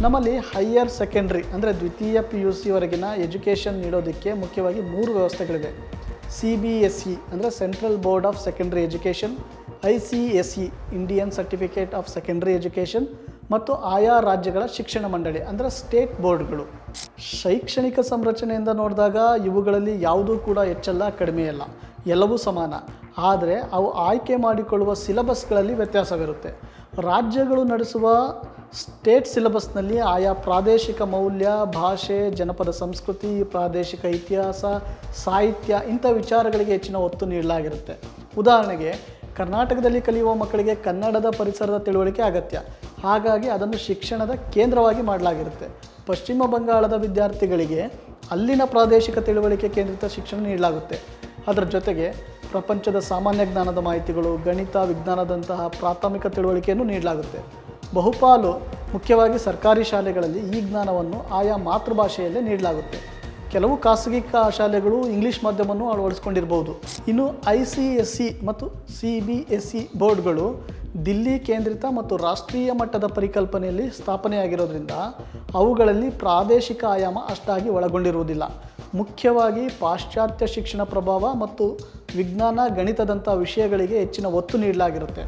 ನಮ್ಮಲ್ಲಿ ಹೈಯರ್ ಸೆಕೆಂಡ್ರಿ ಅಂದರೆ ದ್ವಿತೀಯ PUCವರೆಗಿನ ಎಜುಕೇಷನ್ ನೀಡೋದಕ್ಕೆ ಮುಖ್ಯವಾಗಿ 3 ವ್ಯವಸ್ಥೆಗಳಿವೆ. CBSE ಅಂದರೆ central board of secondary education, ICSE Indian certificate of secondary education ಮತ್ತು ಆಯಾ ರಾಜ್ಯಗಳ ಶಿಕ್ಷಣ ಮಂಡಳಿ ಅಂದರೆ ಸ್ಟೇಟ್ ಬೋರ್ಡ್ಗಳು. ಶೈಕ್ಷಣಿಕ ಸಂರಚನೆಯಿಂದ ನೋಡಿದಾಗ ಇವುಗಳಲ್ಲಿ ಯಾವುದೂ ಕೂಡ ಹೆಚ್ಚಲ್ಲ, ಕಡಿಮೆಯಲ್ಲ, ಎಲ್ಲವೂ ಸಮಾನ. ಆದರೆ ಅವು ಆಯ್ಕೆ ಮಾಡಿಕೊಳ್ಳುವ ಸಿಲೆಬಸ್ಗಳಲ್ಲಿ ವ್ಯತ್ಯಾಸವಿರುತ್ತೆ. ರಾಜ್ಯಗಳು ನಡೆಸುವ ಸ್ಟೇಟ್ ಸಿಲೆಬಸ್ನಲ್ಲಿ ಆಯಾ ಪ್ರಾದೇಶಿಕ ಮೌಲ್ಯ, ಭಾಷೆ, ಜನಪದ ಸಂಸ್ಕೃತಿ, ಪ್ರಾದೇಶಿಕ ಇತಿಹಾಸ, ಸಾಹಿತ್ಯ ಇಂಥ ವಿಚಾರಗಳಿಗೆ ಹೆಚ್ಚಿನ ಒತ್ತು ನೀಡಲಾಗಿರುತ್ತೆ. ಉದಾಹರಣೆಗೆ ಕರ್ನಾಟಕದಲ್ಲಿ ಕಲಿಯುವ ಮಕ್ಕಳಿಗೆ ಕನ್ನಡದ ಪರಿಸರದ ತಿಳುವಳಿಕೆ ಅಗತ್ಯ, ಹಾಗಾಗಿ ಅದನ್ನು ಶಿಕ್ಷಣದ ಕೇಂದ್ರವಾಗಿ ಮಾಡಲಾಗಿರುತ್ತೆ. ಪಶ್ಚಿಮ ಬಂಗಾಳದ ವಿದ್ಯಾರ್ಥಿಗಳಿಗೆ ಅಲ್ಲಿನ ಪ್ರಾದೇಶಿಕ ತಿಳುವಳಿಕೆ ಕೇಂದ್ರಿತ ಶಿಕ್ಷಣ ನೀಡಲಾಗುತ್ತೆ. ಅದರ ಜೊತೆಗೆ ಪ್ರಪಂಚದ ಸಾಮಾನ್ಯ ಜ್ಞಾನದ ಮಾಹಿತಿಗಳು, ಗಣಿತ, ವಿಜ್ಞಾನದಂತಹ ಪ್ರಾಥಮಿಕ ತಿಳುವಳಿಕೆಯನ್ನು ನೀಡಲಾಗುತ್ತೆ. ಬಹುಪಾಲು ಮುಖ್ಯವಾಗಿ ಸರ್ಕಾರಿ ಶಾಲೆಗಳಲ್ಲಿ ಈ ಜ್ಞಾನವನ್ನು ಆಯಾ ಮಾತೃಭಾಷೆಯಲ್ಲೇ ನೀಡಲಾಗುತ್ತೆ. ಕೆಲವು ಖಾಸಗಿ ಶಾಲೆಗಳು ಇಂಗ್ಲೀಷ್ ಮಾಧ್ಯಮವನ್ನು ಅಳವಡಿಸ್ಕೊಂಡಿರ್ಬೋದು. ಇನ್ನು ICSE ಮತ್ತು CBSE ಬೋರ್ಡ್ಗಳು ದಿಲ್ಲಿ ಕೇಂದ್ರಿತ ಮತ್ತು ರಾಷ್ಟ್ರೀಯ ಮಟ್ಟದ ಪರಿಕಲ್ಪನೆಯಲ್ಲಿ ಸ್ಥಾಪನೆಯಾಗಿರೋದ್ರಿಂದ ಅವುಗಳಲ್ಲಿ ಪ್ರಾದೇಶಿಕ ಆಯಾಮ ಅಷ್ಟಾಗಿ ಒಳಗೊಂಡಿರುವುದಿಲ್ಲ. ಮುಖ್ಯವಾಗಿ ಪಾಶ್ಚಾತ್ಯ ಶಿಕ್ಷಣ ಪ್ರಭಾವ ಮತ್ತು ವಿಜ್ಞಾನ, ಗಣಿತದಂಥ ವಿಷಯಗಳಿಗೆ ಹೆಚ್ಚಿನ ಒತ್ತು ನೀಡಲಾಗಿರುತ್ತೆ.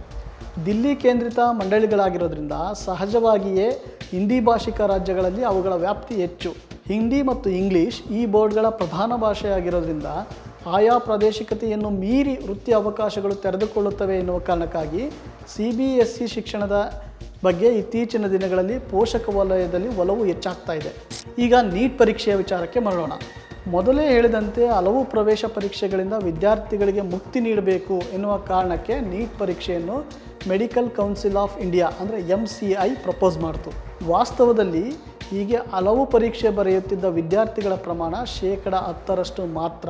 ದಿಲ್ಲಿ ಕೇಂದ್ರಿತ ಮಂಡಳಿಗಳಾಗಿರೋದ್ರಿಂದ ಸಹಜವಾಗಿಯೇ ಹಿಂದಿ ಭಾಷಿಕ ರಾಜ್ಯಗಳಲ್ಲಿ ಅವುಗಳ ವ್ಯಾಪ್ತಿ ಹೆಚ್ಚು. ಹಿಂದಿ ಮತ್ತು ಇಂಗ್ಲೀಷ್ ಈ ಬೋರ್ಡ್ಗಳ ಪ್ರಧಾನ ಭಾಷೆಯಾಗಿರೋದ್ರಿಂದ ಆಯಾ ಪ್ರಾದೇಶಿಕತೆಯನ್ನು ಮೀರಿ ವೃತ್ತಿ ಅವಕಾಶಗಳು ತೆರೆದುಕೊಳ್ಳುತ್ತವೆ ಎನ್ನುವ ಕಾರಣಕ್ಕಾಗಿ CBSE ಶಿಕ್ಷಣದ ಬಗ್ಗೆ ಇತ್ತೀಚಿನ ದಿನಗಳಲ್ಲಿ ಪೋಷಕ ವಲಯದಲ್ಲಿ ಒಲವು ಹೆಚ್ಚಾಗ್ತಾ ಇದೆ. ಈಗ ನೀಟ್ ಪರೀಕ್ಷೆಯ ವಿಚಾರಕ್ಕೆ ಮರಳೋಣ. ಮೊದಲೇ ಹೇಳಿದಂತೆ ಹಲವು ಪ್ರವೇಶ ಪರೀಕ್ಷೆಗಳಿಂದ ವಿದ್ಯಾರ್ಥಿಗಳಿಗೆ ಮುಕ್ತಿ ನೀಡಬೇಕು ಎನ್ನುವ ಕಾರಣಕ್ಕೆ ನೀಟ್ ಪರೀಕ್ಷೆಯನ್ನು ಮೆಡಿಕಲ್ ಕೌನ್ಸಿಲ್ ಆಫ್ ಇಂಡಿಯಾ ಅಂದರೆ MCI ಪ್ರಪೋಸ್ ಮಾಡಿತು. ವಾಸ್ತವದಲ್ಲಿ ಹೀಗೆ ಹಲವು ಪರೀಕ್ಷೆ ಬರೆಯುತ್ತಿದ್ದ ವಿದ್ಯಾರ್ಥಿಗಳ ಪ್ರಮಾಣ 10% ಮಾತ್ರ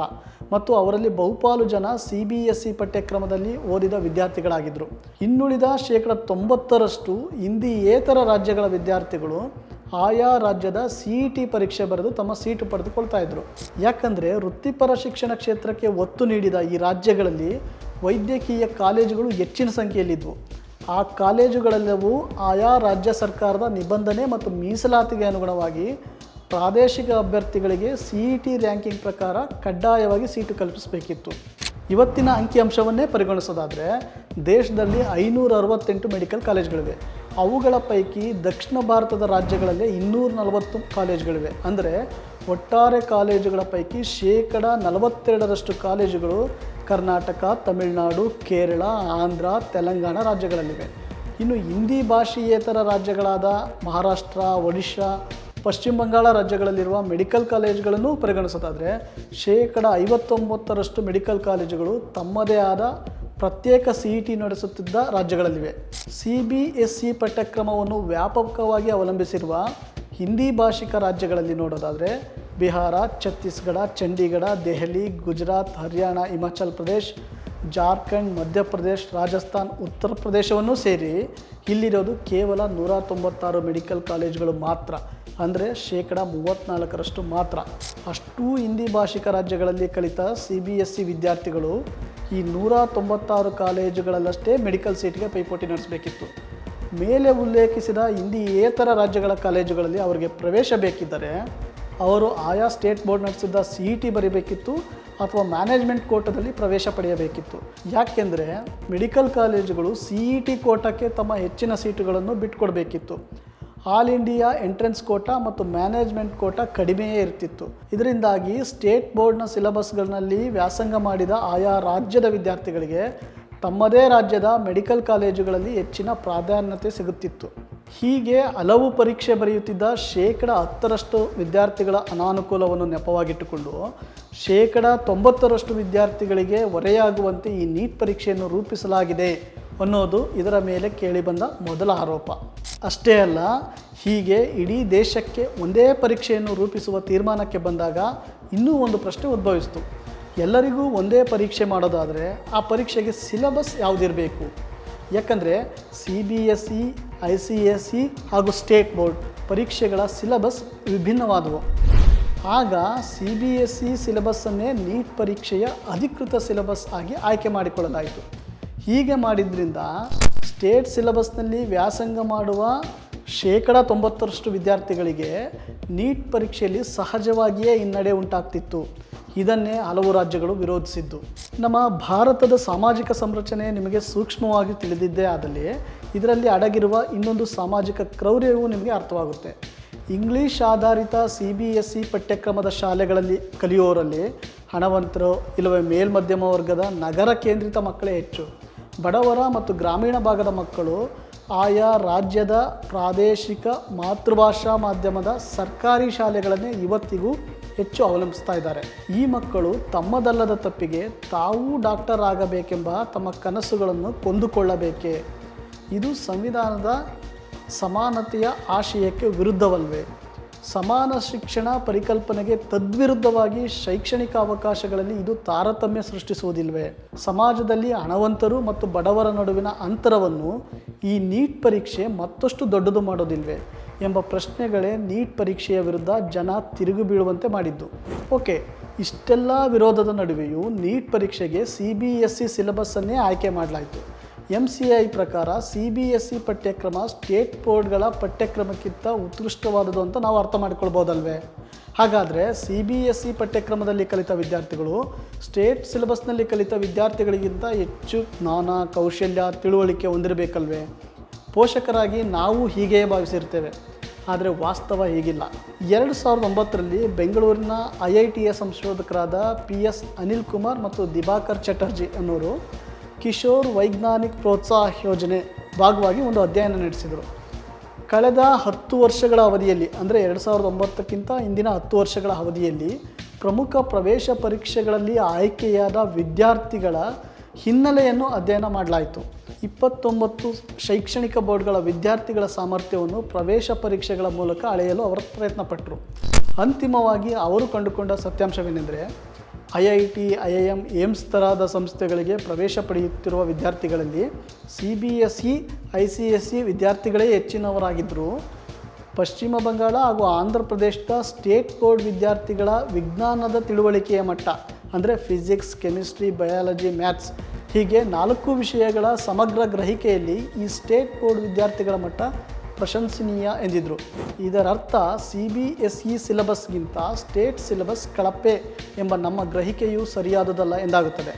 ಮತ್ತು ಅವರಲ್ಲಿ ಬಹುಪಾಲು ಜನ CBSE ಪಠ್ಯಕ್ರಮದಲ್ಲಿ ಓದಿದ ವಿದ್ಯಾರ್ಥಿಗಳಾಗಿದ್ದರು. ಇನ್ನುಳಿದ 90% ಹಿಂದಿಯೇತರ ರಾಜ್ಯಗಳ ವಿದ್ಯಾರ್ಥಿಗಳು ಆಯಾ ರಾಜ್ಯದ CET ಪರೀಕ್ಷೆ ಬರೆದು ತಮ್ಮ ಸೀಟು ಪಡೆದುಕೊಳ್ತಾ ಇದ್ದರು. ಯಾಕಂದರೆ ವೃತ್ತಿಪರ ಶಿಕ್ಷಣ ಕ್ಷೇತ್ರಕ್ಕೆ ಒತ್ತು ನೀಡಿದ ಈ ರಾಜ್ಯಗಳಲ್ಲಿ ವೈದ್ಯಕೀಯ ಕಾಲೇಜುಗಳು ಹೆಚ್ಚಿನ ಸಂಖ್ಯೆಯಲ್ಲಿದ್ದವು. ಆ ಕಾಲೇಜುಗಳೆಲ್ಲವೂ ಆಯಾ ರಾಜ್ಯ ಸರ್ಕಾರದ ನಿಬಂಧನೆ ಮತ್ತು ಮೀಸಲಾತಿಗೆ ಅನುಗುಣವಾಗಿ ಪ್ರಾದೇಶಿಕ ಅಭ್ಯರ್ಥಿಗಳಿಗೆ CET ರ್ಯಾಂಕಿಂಗ್ ಪ್ರಕಾರ ಕಡ್ಡಾಯವಾಗಿ ಸೀಟು ಕಲ್ಪಿಸಬೇಕಿತ್ತು. ಇವತ್ತಿನ ಅಂಕಿಅಂಶವನ್ನೇ ಪರಿಗಣಿಸೋದಾದರೆ ದೇಶದಲ್ಲಿ 568 ಮೆಡಿಕಲ್ ಕಾಲೇಜ್ಗಳಿವೆ. ಅವುಗಳ ಪೈಕಿ ದಕ್ಷಿಣ ಭಾರತದ ರಾಜ್ಯಗಳಲ್ಲಿ 240 ಕಾಲೇಜುಗಳಿವೆ. ಅಂದರೆ ಒಟ್ಟಾರೆ ಕಾಲೇಜುಗಳ ಪೈಕಿ 42% ಕಾಲೇಜುಗಳು ಕರ್ನಾಟಕ, ತಮಿಳುನಾಡು, ಕೇರಳ, ಆಂಧ್ರ, ತೆಲಂಗಾಣ ರಾಜ್ಯಗಳಲ್ಲಿವೆ. ಇನ್ನು ಹಿಂದಿ ಭಾಷೆಯೇತರ ರಾಜ್ಯಗಳಾದ ಮಹಾರಾಷ್ಟ್ರ, ಒಡಿಶಾ, ಪಶ್ಚಿಮ ಬಂಗಾಳ ರಾಜ್ಯಗಳಲ್ಲಿರುವ ಮೆಡಿಕಲ್ ಕಾಲೇಜುಗಳನ್ನು ಪರಿಗಣಿಸೋದಾದರೆ 59% ಮೆಡಿಕಲ್ ಕಾಲೇಜುಗಳು ತಮ್ಮದೇ ಆದ ಪ್ರತ್ಯೇಕ CET ನಡೆಸುತ್ತಿದ್ದ ರಾಜ್ಯಗಳಲ್ಲಿವೆ. CBSE ಪಠ್ಯಕ್ರಮವನ್ನು ವ್ಯಾಪಕವಾಗಿ ಅವಲಂಬಿಸಿರುವ ಹಿಂದಿ ಭಾಷಿಕ ರಾಜ್ಯಗಳಲ್ಲಿ ನೋಡೋದಾದರೆ ಬಿಹಾರ, ಛತ್ತೀಸ್ಗಢ, ಚಂಡೀಗಢ, ದೆಹಲಿ, ಗುಜರಾತ್, ಹರಿಯಾಣ, ಹಿಮಾಚಲ್ ಪ್ರದೇಶ್, ಜಾರ್ಖಂಡ್, ಮಧ್ಯಪ್ರದೇಶ್, ರಾಜಸ್ಥಾನ್, ಉತ್ತರ ಪ್ರದೇಶವನ್ನು ಸೇರಿ ಇಲ್ಲಿರೋದು ಕೇವಲ 196 ಮೆಡಿಕಲ್ ಕಾಲೇಜುಗಳು ಮಾತ್ರ. ಅಂದರೆ 34% ಮಾತ್ರ. ಅಷ್ಟೂ ಹಿಂದಿ ಭಾಷಿಕ ರಾಜ್ಯಗಳಲ್ಲಿ ಕಲಿತ CBSE ವಿದ್ಯಾರ್ಥಿಗಳು ಈ 196 ಕಾಲೇಜುಗಳಲ್ಲಷ್ಟೇ ಮೆಡಿಕಲ್ ಸೀಟ್ಗೆ ಪೈಪೋಟಿ ನಡೆಸಬೇಕಿತ್ತು. ಮೇಲೆ ಉಲ್ಲೇಖಿಸಿದ ಹಿಂದಿಯೇತರ ರಾಜ್ಯಗಳ ಕಾಲೇಜುಗಳಲ್ಲಿ ಅವರಿಗೆ ಪ್ರವೇಶ ಬೇಕಿದ್ದರೆ ಅವರು ಆಯಾ ಸ್ಟೇಟ್ ಬೋರ್ಡ್ ನಡೆಸಿದ್ದ CET ಬರೀಬೇಕಿತ್ತು ಅಥವಾ ಮ್ಯಾನೇಜ್ಮೆಂಟ್ ಕೋಟಾದಲ್ಲಿ ಪ್ರವೇಶ ಪಡೆಯಬೇಕಿತ್ತು. ಯಾಕೆಂದರೆ ಮೆಡಿಕಲ್ ಕಾಲೇಜುಗಳು CET ಕೋಟಾಕ್ಕೆ ತಮ್ಮ ಹೆಚ್ಚಿನ ಸೀಟುಗಳನ್ನು ಬಿಟ್ಟುಕೊಡಬೇಕಿತ್ತು. ಆಲ್ ಇಂಡಿಯಾ ಎಂಟ್ರೆನ್ಸ್ ಕೋಟಾ ಮತ್ತು ಮ್ಯಾನೇಜ್ಮೆಂಟ್ ಕೋಟಾ ಕಡಿಮೆಯೇ ಇರ್ತಿತ್ತು. ಇದರಿಂದಾಗಿ ಸ್ಟೇಟ್ ಬೋರ್ಡ್ನ ಸಿಲೆಬಸ್ಗಳಲ್ಲಿ ವ್ಯಾಸಂಗ ಮಾಡಿದ ಆಯಾ ರಾಜ್ಯದ ವಿದ್ಯಾರ್ಥಿಗಳಿಗೆ ತಮ್ಮದೇ ರಾಜ್ಯದ ಮೆಡಿಕಲ್ ಕಾಲೇಜುಗಳಲ್ಲಿ ಹೆಚ್ಚಿನ ಪ್ರಾಧಾನ್ಯತೆ ಸಿಗುತ್ತಿತ್ತು. ಹೀಗೆ ಹಲವು ಪರೀಕ್ಷೆ ಬರೆಯುತ್ತಿದ್ದ 10% ವಿದ್ಯಾರ್ಥಿಗಳ ಅನಾನುಕೂಲವನ್ನು ನೆಪವಾಗಿಟ್ಟುಕೊಂಡು 90% ವಿದ್ಯಾರ್ಥಿಗಳಿಗೆ ಹೊರೆಯಾಗುವಂತೆ ಈ ನೀಟ್ ಪರೀಕ್ಷೆಯನ್ನು ರೂಪಿಸಲಾಗಿದೆ ಅನ್ನೋದು ಇದರ ಮೇಲೆ ಕೇಳಿಬಂದ ಮೊದಲ ಆರೋಪ. ಅಷ್ಟೇ ಅಲ್ಲ, ಹೀಗೆ ಇಡೀ ದೇಶಕ್ಕೆ ಒಂದೇ ಪರೀಕ್ಷೆಯನ್ನು ರೂಪಿಸುವ ತೀರ್ಮಾನಕ್ಕೆ ಬಂದಾಗ ಇನ್ನೂ ಒಂದು ಪ್ರಶ್ನೆ ಉದ್ಭವಿಸಿತು. ಎಲ್ಲರಿಗೂ ಒಂದೇ ಪರೀಕ್ಷೆ ಮಾಡೋದಾದರೆ ಆ ಪರೀಕ್ಷೆಗೆ ಸಿಲೆಬಸ್ ಯಾವುದಿರಬೇಕು? ಯಾಕಂದರೆ CBSE, ICSE ಹಾಗೂ ಸ್ಟೇಟ್ ಬೋರ್ಡ್ ಪರೀಕ್ಷೆಗಳ ಸಿಲೆಬಸ್ ವಿಭಿನ್ನವಾದವು. ಆಗ CBSE ಸಿಲೆಬಸ್ಸನ್ನೇ ನೀಟ್ ಪರೀಕ್ಷೆಯ ಅಧಿಕೃತ ಸಿಲೆಬಸ್ ಆಗಿ ಆಯ್ಕೆ ಮಾಡಿಕೊಳ್ಳಲಾಯಿತು. ಹೀಗೆ ಮಾಡಿದ್ರಿಂದ ಸ್ಟೇಟ್ ಸಿಲೆಬಸ್ನಲ್ಲಿ ವ್ಯಾಸಂಗ ಮಾಡುವ 90% ವಿದ್ಯಾರ್ಥಿಗಳಿಗೆ ನೀಟ್ ಪರೀಕ್ಷೆಯಲ್ಲಿ ಸಹಜವಾಗಿಯೇ ಹಿನ್ನಡೆ ಉಂಟಾಗ್ತಿತ್ತು. ಇದನ್ನೇ ಹಲವು ರಾಜ್ಯಗಳು ವಿರೋಧಿಸಿದ್ದು. ನಮ್ಮ ಭಾರತದ ಸಾಮಾಜಿಕ ಸಂರಚನೆ ನಿಮಗೆ ಸೂಕ್ಷ್ಮವಾಗಿ ತಿಳಿದಿದ್ದೇ ಆದಲ್ಲಿ ಇದರಲ್ಲಿ ಅಡಗಿರುವ ಇನ್ನೊಂದು ಸಾಮಾಜಿಕ ಕ್ರೌರ್ಯವೂ ನಿಮಗೆ ಅರ್ಥವಾಗುತ್ತೆ. ಇಂಗ್ಲೀಷ್ ಆಧಾರಿತ CBSE ಪಠ್ಯಕ್ರಮದ ಶಾಲೆಗಳಲ್ಲಿ ಕಲಿಯೋರಲ್ಲಿ ಹಣವಂತರು ಇಲ್ಲವೇ ಮೇಲ್ಮಧ್ಯಮ ವರ್ಗದ ನಗರ ಕೇಂದ್ರಿತ ಮಕ್ಕಳೇ ಹೆಚ್ಚು. ಬಡವರ ಮತ್ತು ಗ್ರಾಮೀಣ ಭಾಗದ ಮಕ್ಕಳು ಆಯಾ ರಾಜ್ಯದ ಪ್ರಾದೇಶಿಕ ಮಾತೃಭಾಷಾ ಮಾಧ್ಯಮದ ಸರ್ಕಾರಿ ಶಾಲೆಗಳನ್ನೇ ಇವತ್ತಿಗೂ ಹೆಚ್ಚು ಅವಲಂಬಿಸ್ತಾ ಇದ್ದಾರೆ. ಈ ಮಕ್ಕಳು ತಮ್ಮದಲ್ಲದ ತಪ್ಪಿಗೆ ತಾವೂ ಡಾಕ್ಟರ್ ಆಗಬೇಕೆಂಬ ತಮ್ಮ ಕನಸುಗಳನ್ನು ಕೊಂದುಕೊಳ್ಳಬೇಕೇ? ಇದು ಸಂವಿಧಾನದ ಸಮಾನತೆಯ ಆಶಯಕ್ಕೆ ವಿರುದ್ಧವಲ್ವೇ? ಸಮಾನ ಶಿಕ್ಷಣ ಪರಿಕಲ್ಪನೆಗೆ ತದ್ವಿರುದ್ಧವಾಗಿ ಶೈಕ್ಷಣಿಕ ಅವಕಾಶಗಳಲ್ಲಿ ಇದು ತಾರತಮ್ಯ ಸೃಷ್ಟಿಸುವುದಿಲ್ವೇ? ಸಮಾಜದಲ್ಲಿ ಹಣವಂತರು ಮತ್ತು ಬಡವರ ನಡುವಿನ ಅಂತರವನ್ನು ಈ ನೀಟ್ ಪರೀಕ್ಷೆ ಮತ್ತಷ್ಟು ದೊಡ್ಡದು ಮಾಡೋದಿಲ್ವೇ ಎಂಬ ಪ್ರಶ್ನೆಗಳೇ ನೀಟ್ ಪರೀಕ್ಷೆಯ ವಿರುದ್ಧ ಜನ ತಿರುಗಿ ಬೀಳುವಂತೆ ಮಾಡಿದ್ದು. ಓಕೆ, ಇಷ್ಟೆಲ್ಲ ವಿರೋಧದ ನಡುವೆಯೂ ನೀಟ್ ಪರೀಕ್ಷೆಗೆ CBSE ಸಿಲೆಬಸ್ಸನ್ನೇ ಆಯ್ಕೆ ಮಾಡಲಾಯಿತು. MCI ಪ್ರಕಾರ CBSE ಪಠ್ಯಕ್ರಮ ಸ್ಟೇಟ್ ಬೋರ್ಡ್ಗಳ ಪಠ್ಯಕ್ರಮಕ್ಕಿಂತ ಉತ್ಕೃಷ್ಟವಾದದ್ದು ಅಂತ ನಾವು ಅರ್ಥ ಮಾಡಿಕೊಳ್ಬೋದಲ್ವೇ? ಹಾಗಾದರೆ CBSE ಪಠ್ಯಕ್ರಮದಲ್ಲಿ ಕಲಿತ ವಿದ್ಯಾರ್ಥಿಗಳು ಸ್ಟೇಟ್ ಸಿಲೆಬಸ್ನಲ್ಲಿ ಕಲಿತ ವಿದ್ಯಾರ್ಥಿಗಳಿಗಿಂತ ಹೆಚ್ಚು ಜ್ಞಾನ, ಕೌಶಲ್ಯ, ತಿಳುವಳಿಕೆ ಹೊಂದಿರಬೇಕಲ್ವೇ? ಪೋಷಕರಾಗಿ ನಾವು ಹೀಗೆಯೇ ಭಾವಿಸಿರ್ತೇವೆ. ಆದರೆ ವಾಸ್ತವ ಹೀಗಿಲ್ಲ. 2009ರಲ್ಲಿ ಬೆಂಗಳೂರಿನ IITಯ ಸಂಶೋಧಕರಾದ PS ಅನಿಲ್ ಕುಮಾರ್ ಮತ್ತು ದಿವಾಕರ್ ಚಟರ್ಜಿ ಅನ್ನೋರು ಕಿಶೋರ್ ವೈಜ್ಞಾನಿಕ್ ಪ್ರೋತ್ಸಾಹ ಯೋಜನೆ ಭಾಗವಾಗಿ ಒಂದು ಅಧ್ಯಯನ ನಡೆಸಿದರು. ಕಳೆದ 10 ವರ್ಷಗಳ ಅವಧಿಯಲ್ಲಿ, ಅಂದರೆ 2009ಕ್ಕಿಂತ ಹಿಂದಿನ 10 ವರ್ಷಗಳ ಅವಧಿಯಲ್ಲಿ ಪ್ರಮುಖ ಪ್ರವೇಶ ಪರೀಕ್ಷೆಗಳಲ್ಲಿ ಆಯ್ಕೆಯಾದ ವಿದ್ಯಾರ್ಥಿಗಳ ಹಿನ್ನೆಲೆಯನ್ನು ಅಧ್ಯಯನ ಮಾಡಲಾಯಿತು. 29 ಶೈಕ್ಷಣಿಕ ಬೋರ್ಡ್ಗಳ ವಿದ್ಯಾರ್ಥಿಗಳ ಸಾಮರ್ಥ್ಯವನ್ನು ಪ್ರವೇಶ ಪರೀಕ್ಷೆಗಳ ಮೂಲಕ ಅಳೆಯಲು ಅವರು ಪ್ರಯತ್ನಪಟ್ಟರು. ಅಂತಿಮವಾಗಿ ಅವರು ಕಂಡುಕೊಂಡ ಸತ್ಯಾಂಶವೇನೆಂದರೆ IIT, IIM, ಏಮ್ಸ್ ತರಹದ ಸಂಸ್ಥೆಗಳಿಗೆ ಪ್ರವೇಶ ಪಡೆಯುತ್ತಿರುವ ವಿದ್ಯಾರ್ಥಿಗಳಲ್ಲಿ CBSE, ICSE ವಿದ್ಯಾರ್ಥಿಗಳೇ ಹೆಚ್ಚಿನವರಾಗಿದ್ದರು. ಪಶ್ಚಿಮ ಬಂಗಾಳ ಹಾಗೂ ಆಂಧ್ರ ಪ್ರದೇಶದ ಸ್ಟೇಟ್ ಬೋರ್ಡ್ ವಿದ್ಯಾರ್ಥಿಗಳ ವಿಜ್ಞಾನದ ತಿಳುವಳಿಕೆಯ ಮಟ್ಟ, ಅಂದರೆ ಫಿಸಿಕ್ಸ್, ಕೆಮಿಸ್ಟ್ರಿ, ಬಯಾಲಜಿ, ಮ್ಯಾಥ್ಸ್ ಹೀಗೆ 4 ವಿಷಯಗಳ ಸಮಗ್ರ ಗ್ರಹಿಕೆಯಲ್ಲಿ ಈ ಸ್ಟೇಟ್ ಬೋರ್ಡ್ ವಿದ್ಯಾರ್ಥಿಗಳ ಮಟ್ಟ ಪ್ರಶಂಸನೀಯ ಎಂದಿದ್ರು. ಇದರರ್ಥ CBSE ಸಿಲೆಬಸ್ಗಿಂತ ಸ್ಟೇಟ್ ಸಿಲೆಬಸ್ ಕಳಪೆ ಎಂಬ ನಮ್ಮ ಗ್ರಹಿಕೆಯು ಸರಿಯಾದುದಲ್ಲ ಎಂದಾಗುತ್ತದೆ.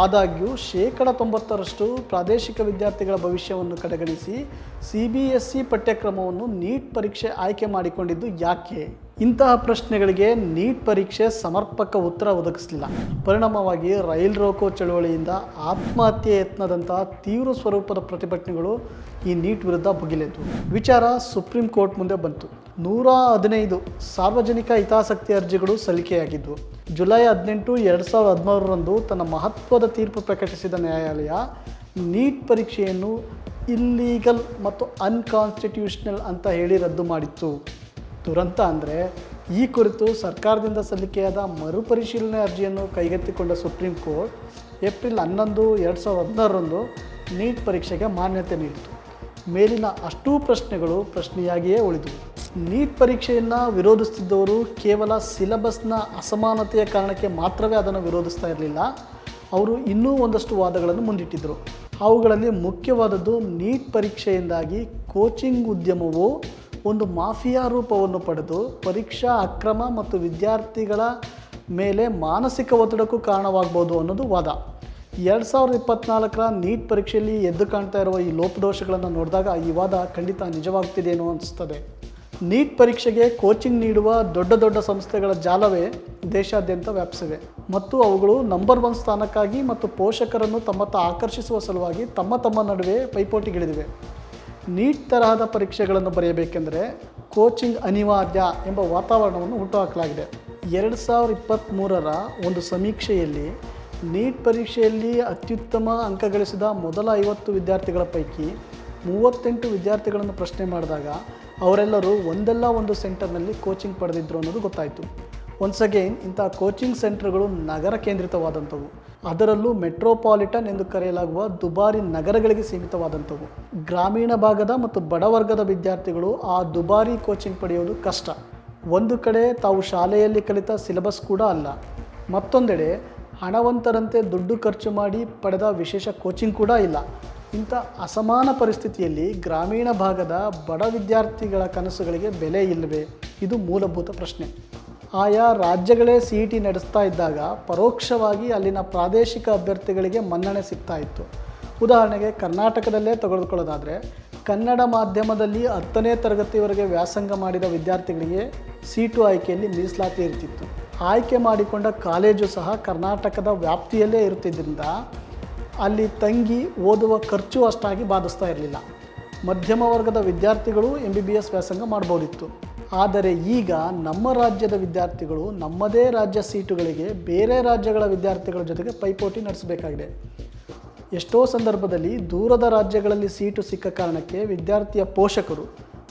ಆದಾಗ್ಯೂ 90% ಪ್ರಾದೇಶಿಕ ವಿದ್ಯಾರ್ಥಿಗಳ ಭವಿಷ್ಯವನ್ನು ಕಡೆಗಣಿಸಿ CBSE ಪಠ್ಯಕ್ರಮವನ್ನು ನೀಟ್ ಪರೀಕ್ಷೆ ಆಯ್ಕೆ ಮಾಡಿಕೊಂಡಿದ್ದು ಯಾಕೆ? ಇಂತಹ ಪ್ರಶ್ನೆಗಳಿಗೆ ನೀಟ್ ಪರೀಕ್ಷೆ ಸಮರ್ಪಕ ಉತ್ತರ ಒದಗಿಸಲಿಲ್ಲ. ಪರಿಣಾಮವಾಗಿ ರೈಲ್ ರೋಕೋ ಚಳುವಳಿಯಿಂದ ಆತ್ಮಹತ್ಯೆ ಯತ್ನದಂತಹ ತೀವ್ರ ಸ್ವರೂಪದ ಪ್ರತಿಭಟನೆಗಳು ಈ ನೀಟ್ ವಿರುದ್ಧ ಭುಗಿಲೆದ್ದು ವಿಚಾರ ಸುಪ್ರೀಂ ಕೋರ್ಟ್ ಮುಂದೆ ಬಂತು. 115 ಸಾರ್ವಜನಿಕ ಹಿತಾಸಕ್ತಿ ಅರ್ಜಿಗಳು ಸಲ್ಲಿಕೆಯಾಗಿದ್ದವು. ಜುಲೈ 18, 2013ರಂದು ತನ್ನ ಮಹತ್ವದ ತೀರ್ಪು ಪ್ರಕಟಿಸಿದ ನ್ಯಾಯಾಲಯ ನೀಟ್ ಪರೀಕ್ಷೆಯನ್ನು ಇಲ್ಲೀಗಲ್ ಮತ್ತು ಅನ್ಕಾನ್ಸ್ಟಿಟ್ಯೂಷನಲ್ ಅಂತ ಹೇಳಿ ರದ್ದು ಮಾಡಿತ್ತು. ದುರಂತ ಅಂದರೆ ಈ ಕುರಿತು ಸರ್ಕಾರದಿಂದ ಸಲ್ಲಿಕೆಯಾದ ಮರುಪರಿಶೀಲನೆ ಅರ್ಜಿಯನ್ನು ಕೈಗೆತ್ತಿಕೊಂಡ ಸುಪ್ರೀಂ ಕೋರ್ಟ್ ಏಪ್ರಿಲ್ 11, 2016ರಂದು ನೀಟ್ ಪರೀಕ್ಷೆಗೆ ಮಾನ್ಯತೆ ನೀಡಿತು. ಮೇಲಿನ ಅಷ್ಟೂ ಪ್ರಶ್ನೆಗಳು ಪ್ರಶ್ನೆಯಾಗಿಯೇ ಉಳಿದವು. ನೀಟ್ ಪರೀಕ್ಷೆಯನ್ನು ವಿರೋಧಿಸುತ್ತಿದ್ದವರು ಕೇವಲ ಸಿಲೆಬಸ್ನ ಅಸಮಾನತೆಯ ಕಾರಣಕ್ಕೆ ಮಾತ್ರವೇ ಅದನ್ನು ವಿರೋಧಿಸ್ತಾ ಇರಲಿಲ್ಲ. ಅವರು ಇನ್ನೂ ಒಂದಷ್ಟು ವಾದಗಳನ್ನು ಮುಂದಿಟ್ಟಿದ್ದರು. ಅವುಗಳಲ್ಲಿ ಮುಖ್ಯವಾದದ್ದು ನೀಟ್ ಪರೀಕ್ಷೆಯಿಂದಾಗಿ ಕೋಚಿಂಗ್ ಉದ್ಯಮವು ಒಂದು ಮಾಫಿಯಾ ರೂಪವನ್ನು ಪಡೆದು ಪರೀಕ್ಷಾ ಅಕ್ರಮ ಮತ್ತು ವಿದ್ಯಾರ್ಥಿಗಳ ಮೇಲೆ ಮಾನಸಿಕ ಒತ್ತಡಕ್ಕೂ ಕಾರಣವಾಗ್ಬೋದು ಅನ್ನೋದು ವಾದ. 2024ರ ನೀಟ್ ಪರೀಕ್ಷೆಯಲ್ಲಿ ಎದ್ದು ಕಾಣ್ತಾ ಇರುವ ಈ ಲೋಪದೋಷಗಳನ್ನು ನೋಡಿದಾಗ ಈ ವಾದ ಖಂಡಿತ ನಿಜವಾಗ್ತಿದೆಯೇನೋ ಅನಿಸ್ತದೆ. ನೀಟ್ ಪರೀಕ್ಷೆಗೆ ಕೋಚಿಂಗ್ ನೀಡುವ ದೊಡ್ಡ ದೊಡ್ಡ ಸಂಸ್ಥೆಗಳ ಜಾಲವೇ ದೇಶಾದ್ಯಂತ ವ್ಯಾಪಿಸಿವೆ ಮತ್ತು ಅವುಗಳು ನಂಬರ್ 1 ಸ್ಥಾನಕ್ಕಾಗಿ ಮತ್ತು ಪೋಷಕರನ್ನು ತಮ್ಮತ್ತ ಆಕರ್ಷಿಸುವ ಸಲುವಾಗಿ ತಮ್ಮ ನಡುವೆ ಪೈಪೋಟಿಗಿಳಿದಿವೆ. ನೀಟ್ ತರಹದ ಪರೀಕ್ಷೆಗಳನ್ನು ಬರೆಯಬೇಕೆಂದರೆ ಕೋಚಿಂಗ್ ಅನಿವಾರ್ಯ ಎಂಬ ವಾತಾವರಣವನ್ನು ಹುಟ್ಟುಹಾಕಲಾಗಿದೆ. 2023ರ ಒಂದು ಸಮೀಕ್ಷೆಯಲ್ಲಿ ನೀಟ್ ಪರೀಕ್ಷೆಯಲ್ಲಿ ಅತ್ಯುತ್ತಮ ಅಂಕ ಗಳಿಸಿದ ಮೊದಲ 50 ವಿದ್ಯಾರ್ಥಿಗಳ ಪೈಕಿ 38 ವಿದ್ಯಾರ್ಥಿಗಳನ್ನು ಪ್ರಶ್ನೆ ಮಾಡಿದಾಗ ಅವರೆಲ್ಲರೂ ಒಂದಲ್ಲ ಒಂದು ಸೆಂಟರ್ನಲ್ಲಿ ಕೋಚಿಂಗ್ ಪಡೆದಿದ್ದರು ಅನ್ನೋದು ಗೊತ್ತಾಯಿತು. ಒನ್ಸ್ ಅಗೇನ್ ಇಂಥ ಕೋಚಿಂಗ್ ಸೆಂಟರ್ಗಳು ನಗರ ಕೇಂದ್ರಿತವಾದಂಥವು, ಅದರಲ್ಲೂ ಮೆಟ್ರೋಪಾಲಿಟನ್ ಎಂದು ಕರೆಯಲಾಗುವ ದುಬಾರಿ ನಗರಗಳಿಗೆ ಸೀಮಿತವಾದಂಥವು. ಗ್ರಾಮೀಣ ಭಾಗದ ಮತ್ತು ಬಡವರ್ಗದ ವಿದ್ಯಾರ್ಥಿಗಳು ಆ ದುಬಾರಿ ಕೋಚಿಂಗ್ ಪಡೆಯೋದು ಕಷ್ಟ. ಒಂದು ಕಡೆ ತಾವು ಶಾಲೆಯಲ್ಲಿ ಕಲಿತ ಸಿಲೆಬಸ್ ಕೂಡ ಅಲ್ಲ, ಮತ್ತೊಂದೆಡೆ ಹಣವಂತರಂತೆ ದುಡ್ಡು ಖರ್ಚು ಮಾಡಿ ಪಡೆದ ವಿಶೇಷ ಕೋಚಿಂಗ್ ಕೂಡ ಇಲ್ಲ. ಇಂಥ ಅಸಮಾನ ಪರಿಸ್ಥಿತಿಯಲ್ಲಿ ಗ್ರಾಮೀಣ ಭಾಗದ ಬಡ ವಿದ್ಯಾರ್ಥಿಗಳ ಕನಸುಗಳಿಗೆ ಬೆಲೆ ಇಲ್ಲವೇ? ಇದು ಮೂಲಭೂತ ಪ್ರಶ್ನೆ. ಆಯಾ ರಾಜ್ಯಗಳೇ CET ನಡೆಸ್ತಾ ಇದ್ದಾಗ ಪರೋಕ್ಷವಾಗಿ ಅಲ್ಲಿನ ಪ್ರಾದೇಶಿಕ ಅಭ್ಯರ್ಥಿಗಳಿಗೆ ಮನ್ನಣೆ ಸಿಗ್ತಾ ಇತ್ತು. ಉದಾಹರಣೆಗೆ ಕರ್ನಾಟಕದಲ್ಲೇ ತೆಗೆದುಕೊಳ್ಳೋದಾದರೆ ಕನ್ನಡ ಮಾಧ್ಯಮದಲ್ಲಿ 10ನೇ ತರಗತಿವರೆಗೆ ವ್ಯಾಸಂಗ ಮಾಡಿದ ವಿದ್ಯಾರ್ಥಿಗಳಿಗೆ ಸೀಟು ಆಯ್ಕೆಯಲ್ಲಿ ಮೀಸಲಾತಿ ಇರ್ತಿತ್ತು. ಆಯ್ಕೆ ಮಾಡಿಕೊಂಡ ಕಾಲೇಜು ಸಹ ಕರ್ನಾಟಕದ ವ್ಯಾಪ್ತಿಯಲ್ಲೇ ಇರುತ್ತಿದ್ದರಿಂದ ಅಲ್ಲಿ ತಂಗಿ ಓದುವ ಖರ್ಚು ಅಷ್ಟಾಗಿ ಬಾಧಿಸ್ತಾ ಇರಲಿಲ್ಲ. ಮಧ್ಯಮ ವರ್ಗದ ವಿದ್ಯಾರ್ಥಿಗಳು MBBS ವ್ಯಾಸಂಗ ಮಾಡ್ಬೋದಿತ್ತು. ಆದರೆ ಈಗ ನಮ್ಮ ರಾಜ್ಯದ ವಿದ್ಯಾರ್ಥಿಗಳು ನಮ್ಮದೇ ರಾಜ್ಯ ಸೀಟುಗಳಿಗೆ ಬೇರೆ ರಾಜ್ಯಗಳ ವಿದ್ಯಾರ್ಥಿಗಳ ಜೊತೆಗೆ ಪೈಪೋಟಿ ನಡೆಸಬೇಕಾಗಿದೆ. ಎಷ್ಟೋ ಸಂದರ್ಭದಲ್ಲಿ ದೂರದ ರಾಜ್ಯಗಳಲ್ಲಿ ಸೀಟು ಸಿಕ್ಕ ಕಾರಣಕ್ಕೆ ವಿದ್ಯಾರ್ಥಿಯ ಪೋಷಕರು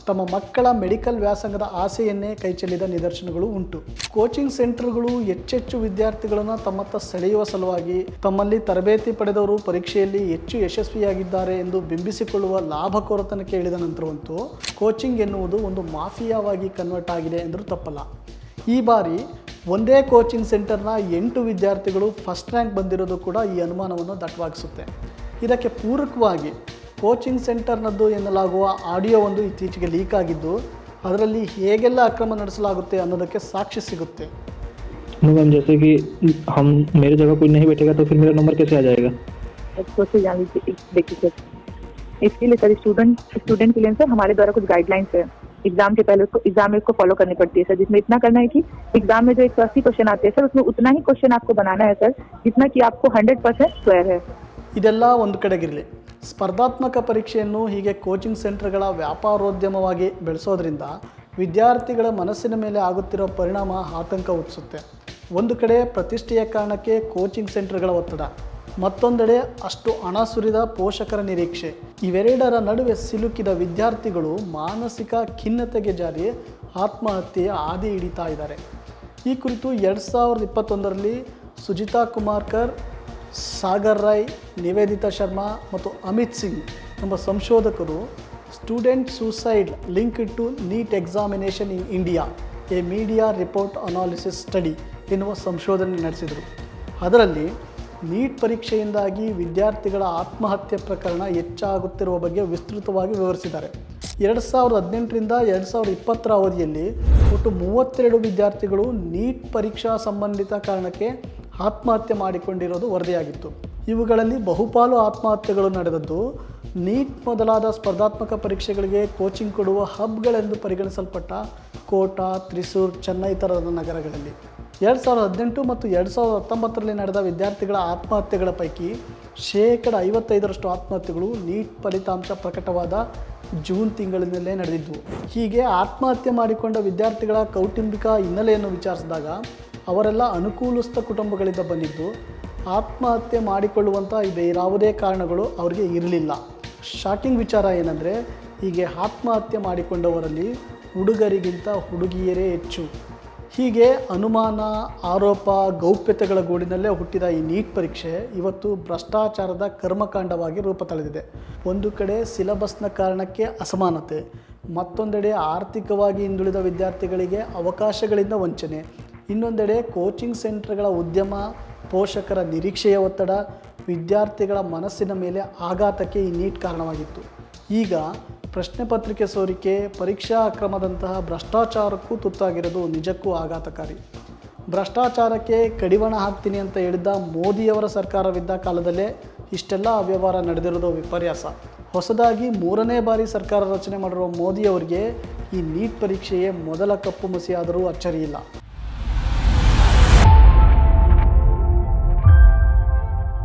ತಮ್ಮ ಮಕ್ಕಳ ಮೆಡಿಕಲ್ ವ್ಯಾಸಂಗದ ಆಸೆಯನ್ನೇ ಕೈಚೆಲ್ಲಿದ ನಿದರ್ಶನಗಳು ಉಂಟು. ಕೋಚಿಂಗ್ ಸೆಂಟರ್ಗಳು ಹೆಚ್ಚೆಚ್ಚು ವಿದ್ಯಾರ್ಥಿಗಳನ್ನು ತಮ್ಮತ್ತ ಸೆಳೆಯುವ ಸಲುವಾಗಿ ತಮ್ಮಲ್ಲಿ ತರಬೇತಿ ಪಡೆದವರು ಪರೀಕ್ಷೆಯಲ್ಲಿ ಹೆಚ್ಚು ಯಶಸ್ವಿಯಾಗಿದ್ದಾರೆ ಎಂದು ಬಿಂಬಿಸಿಕೊಳ್ಳುವ ಲಾಭಕೋರತನಕ್ಕೆ ಇಳಿದ ನಂತರವಂತೂ ಕೋಚಿಂಗ್ ಎನ್ನುವುದು ಒಂದು ಮಾಫಿಯಾವಾಗಿ ಕನ್ವರ್ಟ್ ಆಗಿದೆ ಎಂದರೂ ತಪ್ಪಲ್ಲ. ಈ ಬಾರಿ ಒಂದೇ ಕೋಚಿಂಗ್ ಸೆಂಟರ್ನ 8 ವಿದ್ಯಾರ್ಥಿಗಳು ಫಸ್ಟ್ ರ್ಯಾಂಕ್ ಬಂದಿರೋದು ಕೂಡ ಈ ಅನುಮಾನವನ್ನು ದಟ್ಟವಾಗಿಸುತ್ತೆ. ಇದಕ್ಕೆ ಪೂರಕವಾಗಿ ಕೋಚಿಂಗ್ ಸೆಂಟರ್ನದ್ದು ಎನ್ನಲಾಗುವ ಆಡಿಯೋ ಒಂದು ಇತ್ತೀಚೆಗೆ ಲೀಕ್ ಆಗಿದ್ದು ಅದರಲ್ಲಿ ಹೇಗೆಲ್ಲ ಅಕ್ರಮ ನಡೆಸಲಾಗುತ್ತೆ ಅನ್ನೋದಕ್ಕೆ ಸಾಕ್ಷಿ ಸಿಗುತ್ತೆ. मैम जैसे कि हम मेरे जगह कोई नहीं बैठेगा तो फिर मेरा नंबर कैसे आ जाएगा? देखिए इसके लिए सर स्टूडेंट के लिए सर हमारे द्वारा कुछ गाइडलाइंस है. एग्जाम के पहले एग्जाम में उसको फॉलो करनी पड़ती है सर, जिसमें इतना करना है कि एग्जाम में जो 180 क्वेश्चन आते हैं सर उसमें उतना ही क्वेश्चन आपको बनाना है सर जितना कि आपको 100% स्क्वायर है. ಇದೆಲ್ಲ ಒಂದು ಕಡೆಗಿರಲಿ, ಸ್ಪರ್ಧಾತ್ಮಕ ಪರೀಕ್ಷೆಯನ್ನು ಹೀಗೆ ಕೋಚಿಂಗ್ ಸೆಂಟರ್ಗಳ ವ್ಯಾಪಾರೋದ್ಯಮವಾಗಿ ಬೆಳೆಸೋದ್ರಿಂದ ವಿದ್ಯಾರ್ಥಿಗಳ ಮನಸ್ಸಿನ ಮೇಲೆ ಆಗುತ್ತಿರೋ ಪರಿಣಾಮ ಆತಂಕ ಹುಟ್ಟಿಸುತ್ತೆ. ಒಂದು ಕಡೆ ಪ್ರತಿಷ್ಠೆಯ ಕಾರಣಕ್ಕೆ ಕೋಚಿಂಗ್ ಸೆಂಟರ್ಗಳ ಒತ್ತಡ, ಮತ್ತೊಂದೆಡೆ ಅಷ್ಟು ಹಣ ಸುರಿದ ಪೋಷಕರ ನಿರೀಕ್ಷೆ. ಇವೆರಡರ ನಡುವೆ ಸಿಲುಕಿದ ವಿದ್ಯಾರ್ಥಿಗಳು ಮಾನಸಿಕ ಖಿನ್ನತೆಗೆ ಜಾರಿ ಆತ್ಮಹತ್ಯೆಯ ಹಾದಿ ಹಿಡಿತಾ ಇದ್ದಾರೆ. ಈ ಕುರಿತು 2021ರಲ್ಲಿ ಸುಜಿತಾ ಕುಮಾರ್ಕರ್, ಸಾಗರ್ ರಾಯ್, ನಿವೇದಿತಾ ಶರ್ಮಾ ಮತ್ತು ಅಮಿತ್ ಸಿಂಗ್ ಎಂಬ ಸಂಶೋಧಕರು student suicide linked to NEET examination in India a media report analysis study ಎನ್ನುವ ಸಂಶೋಧನೆ ನಡೆಸಿದರು. ಅದರಲ್ಲಿ ನೀಟ್ ಪರೀಕ್ಷೆಯಿಂದಾಗಿ ವಿದ್ಯಾರ್ಥಿಗಳ ಆತ್ಮಹತ್ಯೆ ಪ್ರಕರಣ ಹೆಚ್ಚಾಗುತ್ತಿರುವ ಬಗ್ಗೆ ವಿಸ್ತೃತವಾಗಿ ವಿವರಿಸಿದ್ದಾರೆ. 2018ರಿಂದ 2020ರ ಅವಧಿಯಲ್ಲಿ ಒಟ್ಟು 32 ವಿದ್ಯಾರ್ಥಿಗಳು ನೀಟ್ ಪರೀಕ್ಷಾ ಸಂಬಂಧಿತ ಕಾರಣಕ್ಕೆ ಆತ್ಮಹತ್ಯೆ ಮಾಡಿಕೊಂಡಿರೋದು ವರದಿಯಾಗಿತ್ತು. ಇವುಗಳಲ್ಲಿ ಬಹುಪಾಲು ಆತ್ಮಹತ್ಯೆಗಳು ನಡೆದದ್ದು ನೀಟ್ ಮೊದಲಾದ ಸ್ಪರ್ಧಾತ್ಮಕ ಪರೀಕ್ಷೆಗಳಿಗೆ ಕೋಚಿಂಗ್ ಕೊಡುವ ಹಬ್ಗಳೆಂದು ಪರಿಗಣಿಸಲ್ಪಟ್ಟ ಕೋಟಾ, ತ್ರಿಸೂರ್, ಚೆನ್ನೈ ತರಹದ ನಗರಗಳಲ್ಲಿ. 2018 ಮತ್ತು 2019ರಲ್ಲಿ ನಡೆದ ವಿದ್ಯಾರ್ಥಿಗಳ ಆತ್ಮಹತ್ಯೆಗಳ ಪೈಕಿ 55% ಆತ್ಮಹತ್ಯೆಗಳು ನೀಟ್ ಫಲಿತಾಂಶ ಪ್ರಕಟವಾದ ಜೂನ್ ತಿಂಗಳಿನಲ್ಲೇ ನಡೆದಿದ್ದವು. ಹೀಗೆ ಆತ್ಮಹತ್ಯೆ ಮಾಡಿಕೊಂಡ ವಿದ್ಯಾರ್ಥಿಗಳ ಕೌಟುಂಬಿಕ ಹಿನ್ನೆಲೆಯನ್ನು ವಿಚಾರಿಸಿದಾಗ ಅವರೆಲ್ಲ ಅನುಕೂಲಸ್ಥ ಕುಟುಂಬಗಳಿಂದ ಬಂದಿದ್ದು, ಆತ್ಮಹತ್ಯೆ ಮಾಡಿಕೊಳ್ಳುವಂಥ ಬೇರಾವುದೇ ಕಾರಣಗಳು ಅವರಿಗೆ ಇರಲಿಲ್ಲ. ಶಾಕಿಂಗ್ ವಿಚಾರ ಏನಂದರೆ, ಹೀಗೆ ಆತ್ಮಹತ್ಯೆ ಮಾಡಿಕೊಂಡವರಲ್ಲಿ ಹುಡುಗರಿಗಿಂತ ಹುಡುಗಿಯರೇ ಹೆಚ್ಚು. ಹೀಗೆ ಅನುಮಾನ, ಆರೋಪ, ಗೌಪ್ಯತೆಗಳ ಗೂಡಿನಲ್ಲೇ ಹುಟ್ಟಿದ ಈ ನೀಟ್ ಪರೀಕ್ಷೆ ಇವತ್ತು ಭ್ರಷ್ಟಾಚಾರದ ಕರ್ಮಕಾಂಡವಾಗಿ ರೂಪ ತಳೆದಿದೆ. ಒಂದು ಕಡೆ ಸಿಲೆಬಸ್ನ ಕಾರಣಕ್ಕೆ ಅಸಮಾನತೆ, ಮತ್ತೊಂದೆಡೆ ಆರ್ಥಿಕವಾಗಿ ಹಿಂದುಳಿದ ವಿದ್ಯಾರ್ಥಿಗಳಿಗೆ ಅವಕಾಶಗಳಿಂದ ವಂಚನೆ, ಇನ್ನೊಂದೆಡೆ ಕೋಚಿಂಗ್ ಸೆಂಟರ್ಗಳ ಉದ್ಯಮ, ಪೋಷಕರ ನಿರೀಕ್ಷೆಯ ಒತ್ತಡ, ವಿದ್ಯಾರ್ಥಿಗಳ ಮನಸ್ಸಿನ ಮೇಲೆ ಆಘಾತಕ್ಕೆ ಈ ನೀಟ್ ಕಾರಣವಾಗಿತ್ತು. ಈಗ ಪ್ರಶ್ನೆ ಪತ್ರಿಕೆ ಸೋರಿಕೆ, ಪರೀಕ್ಷಾ ಅಕ್ರಮದಂತಹ ಭ್ರಷ್ಟಾಚಾರಕ್ಕೂ ತುತ್ತಾಗಿರೋದು ನಿಜಕ್ಕೂ ಆಘಾತಕಾರಿ. ಭ್ರಷ್ಟಾಚಾರಕ್ಕೆ ಕಡಿವಾಣ ಹಾಕ್ತೀನಿ ಅಂತ ಹೇಳಿದ್ದ ಮೋದಿಯವರ ಸರ್ಕಾರವಿದ್ದ ಕಾಲದಲ್ಲೇ ಇಷ್ಟೆಲ್ಲ ಅವ್ಯವಹಾರ ನಡೆದಿರೋದು ವಿಪರ್ಯಾಸ. ಹೊಸದಾಗಿ 3ನೇ ಬಾರಿ ಸರ್ಕಾರ ರಚನೆ ಮಾಡಿರುವ ಮೋದಿಯವರಿಗೆ ಈ ನೀಟ್ ಪರೀಕ್ಷೆಯೇ ಮೊದಲ ಕಪ್ಪು ಮಸಿಯಾದರೂ ಅಚ್ಚರಿಯಿಲ್ಲ.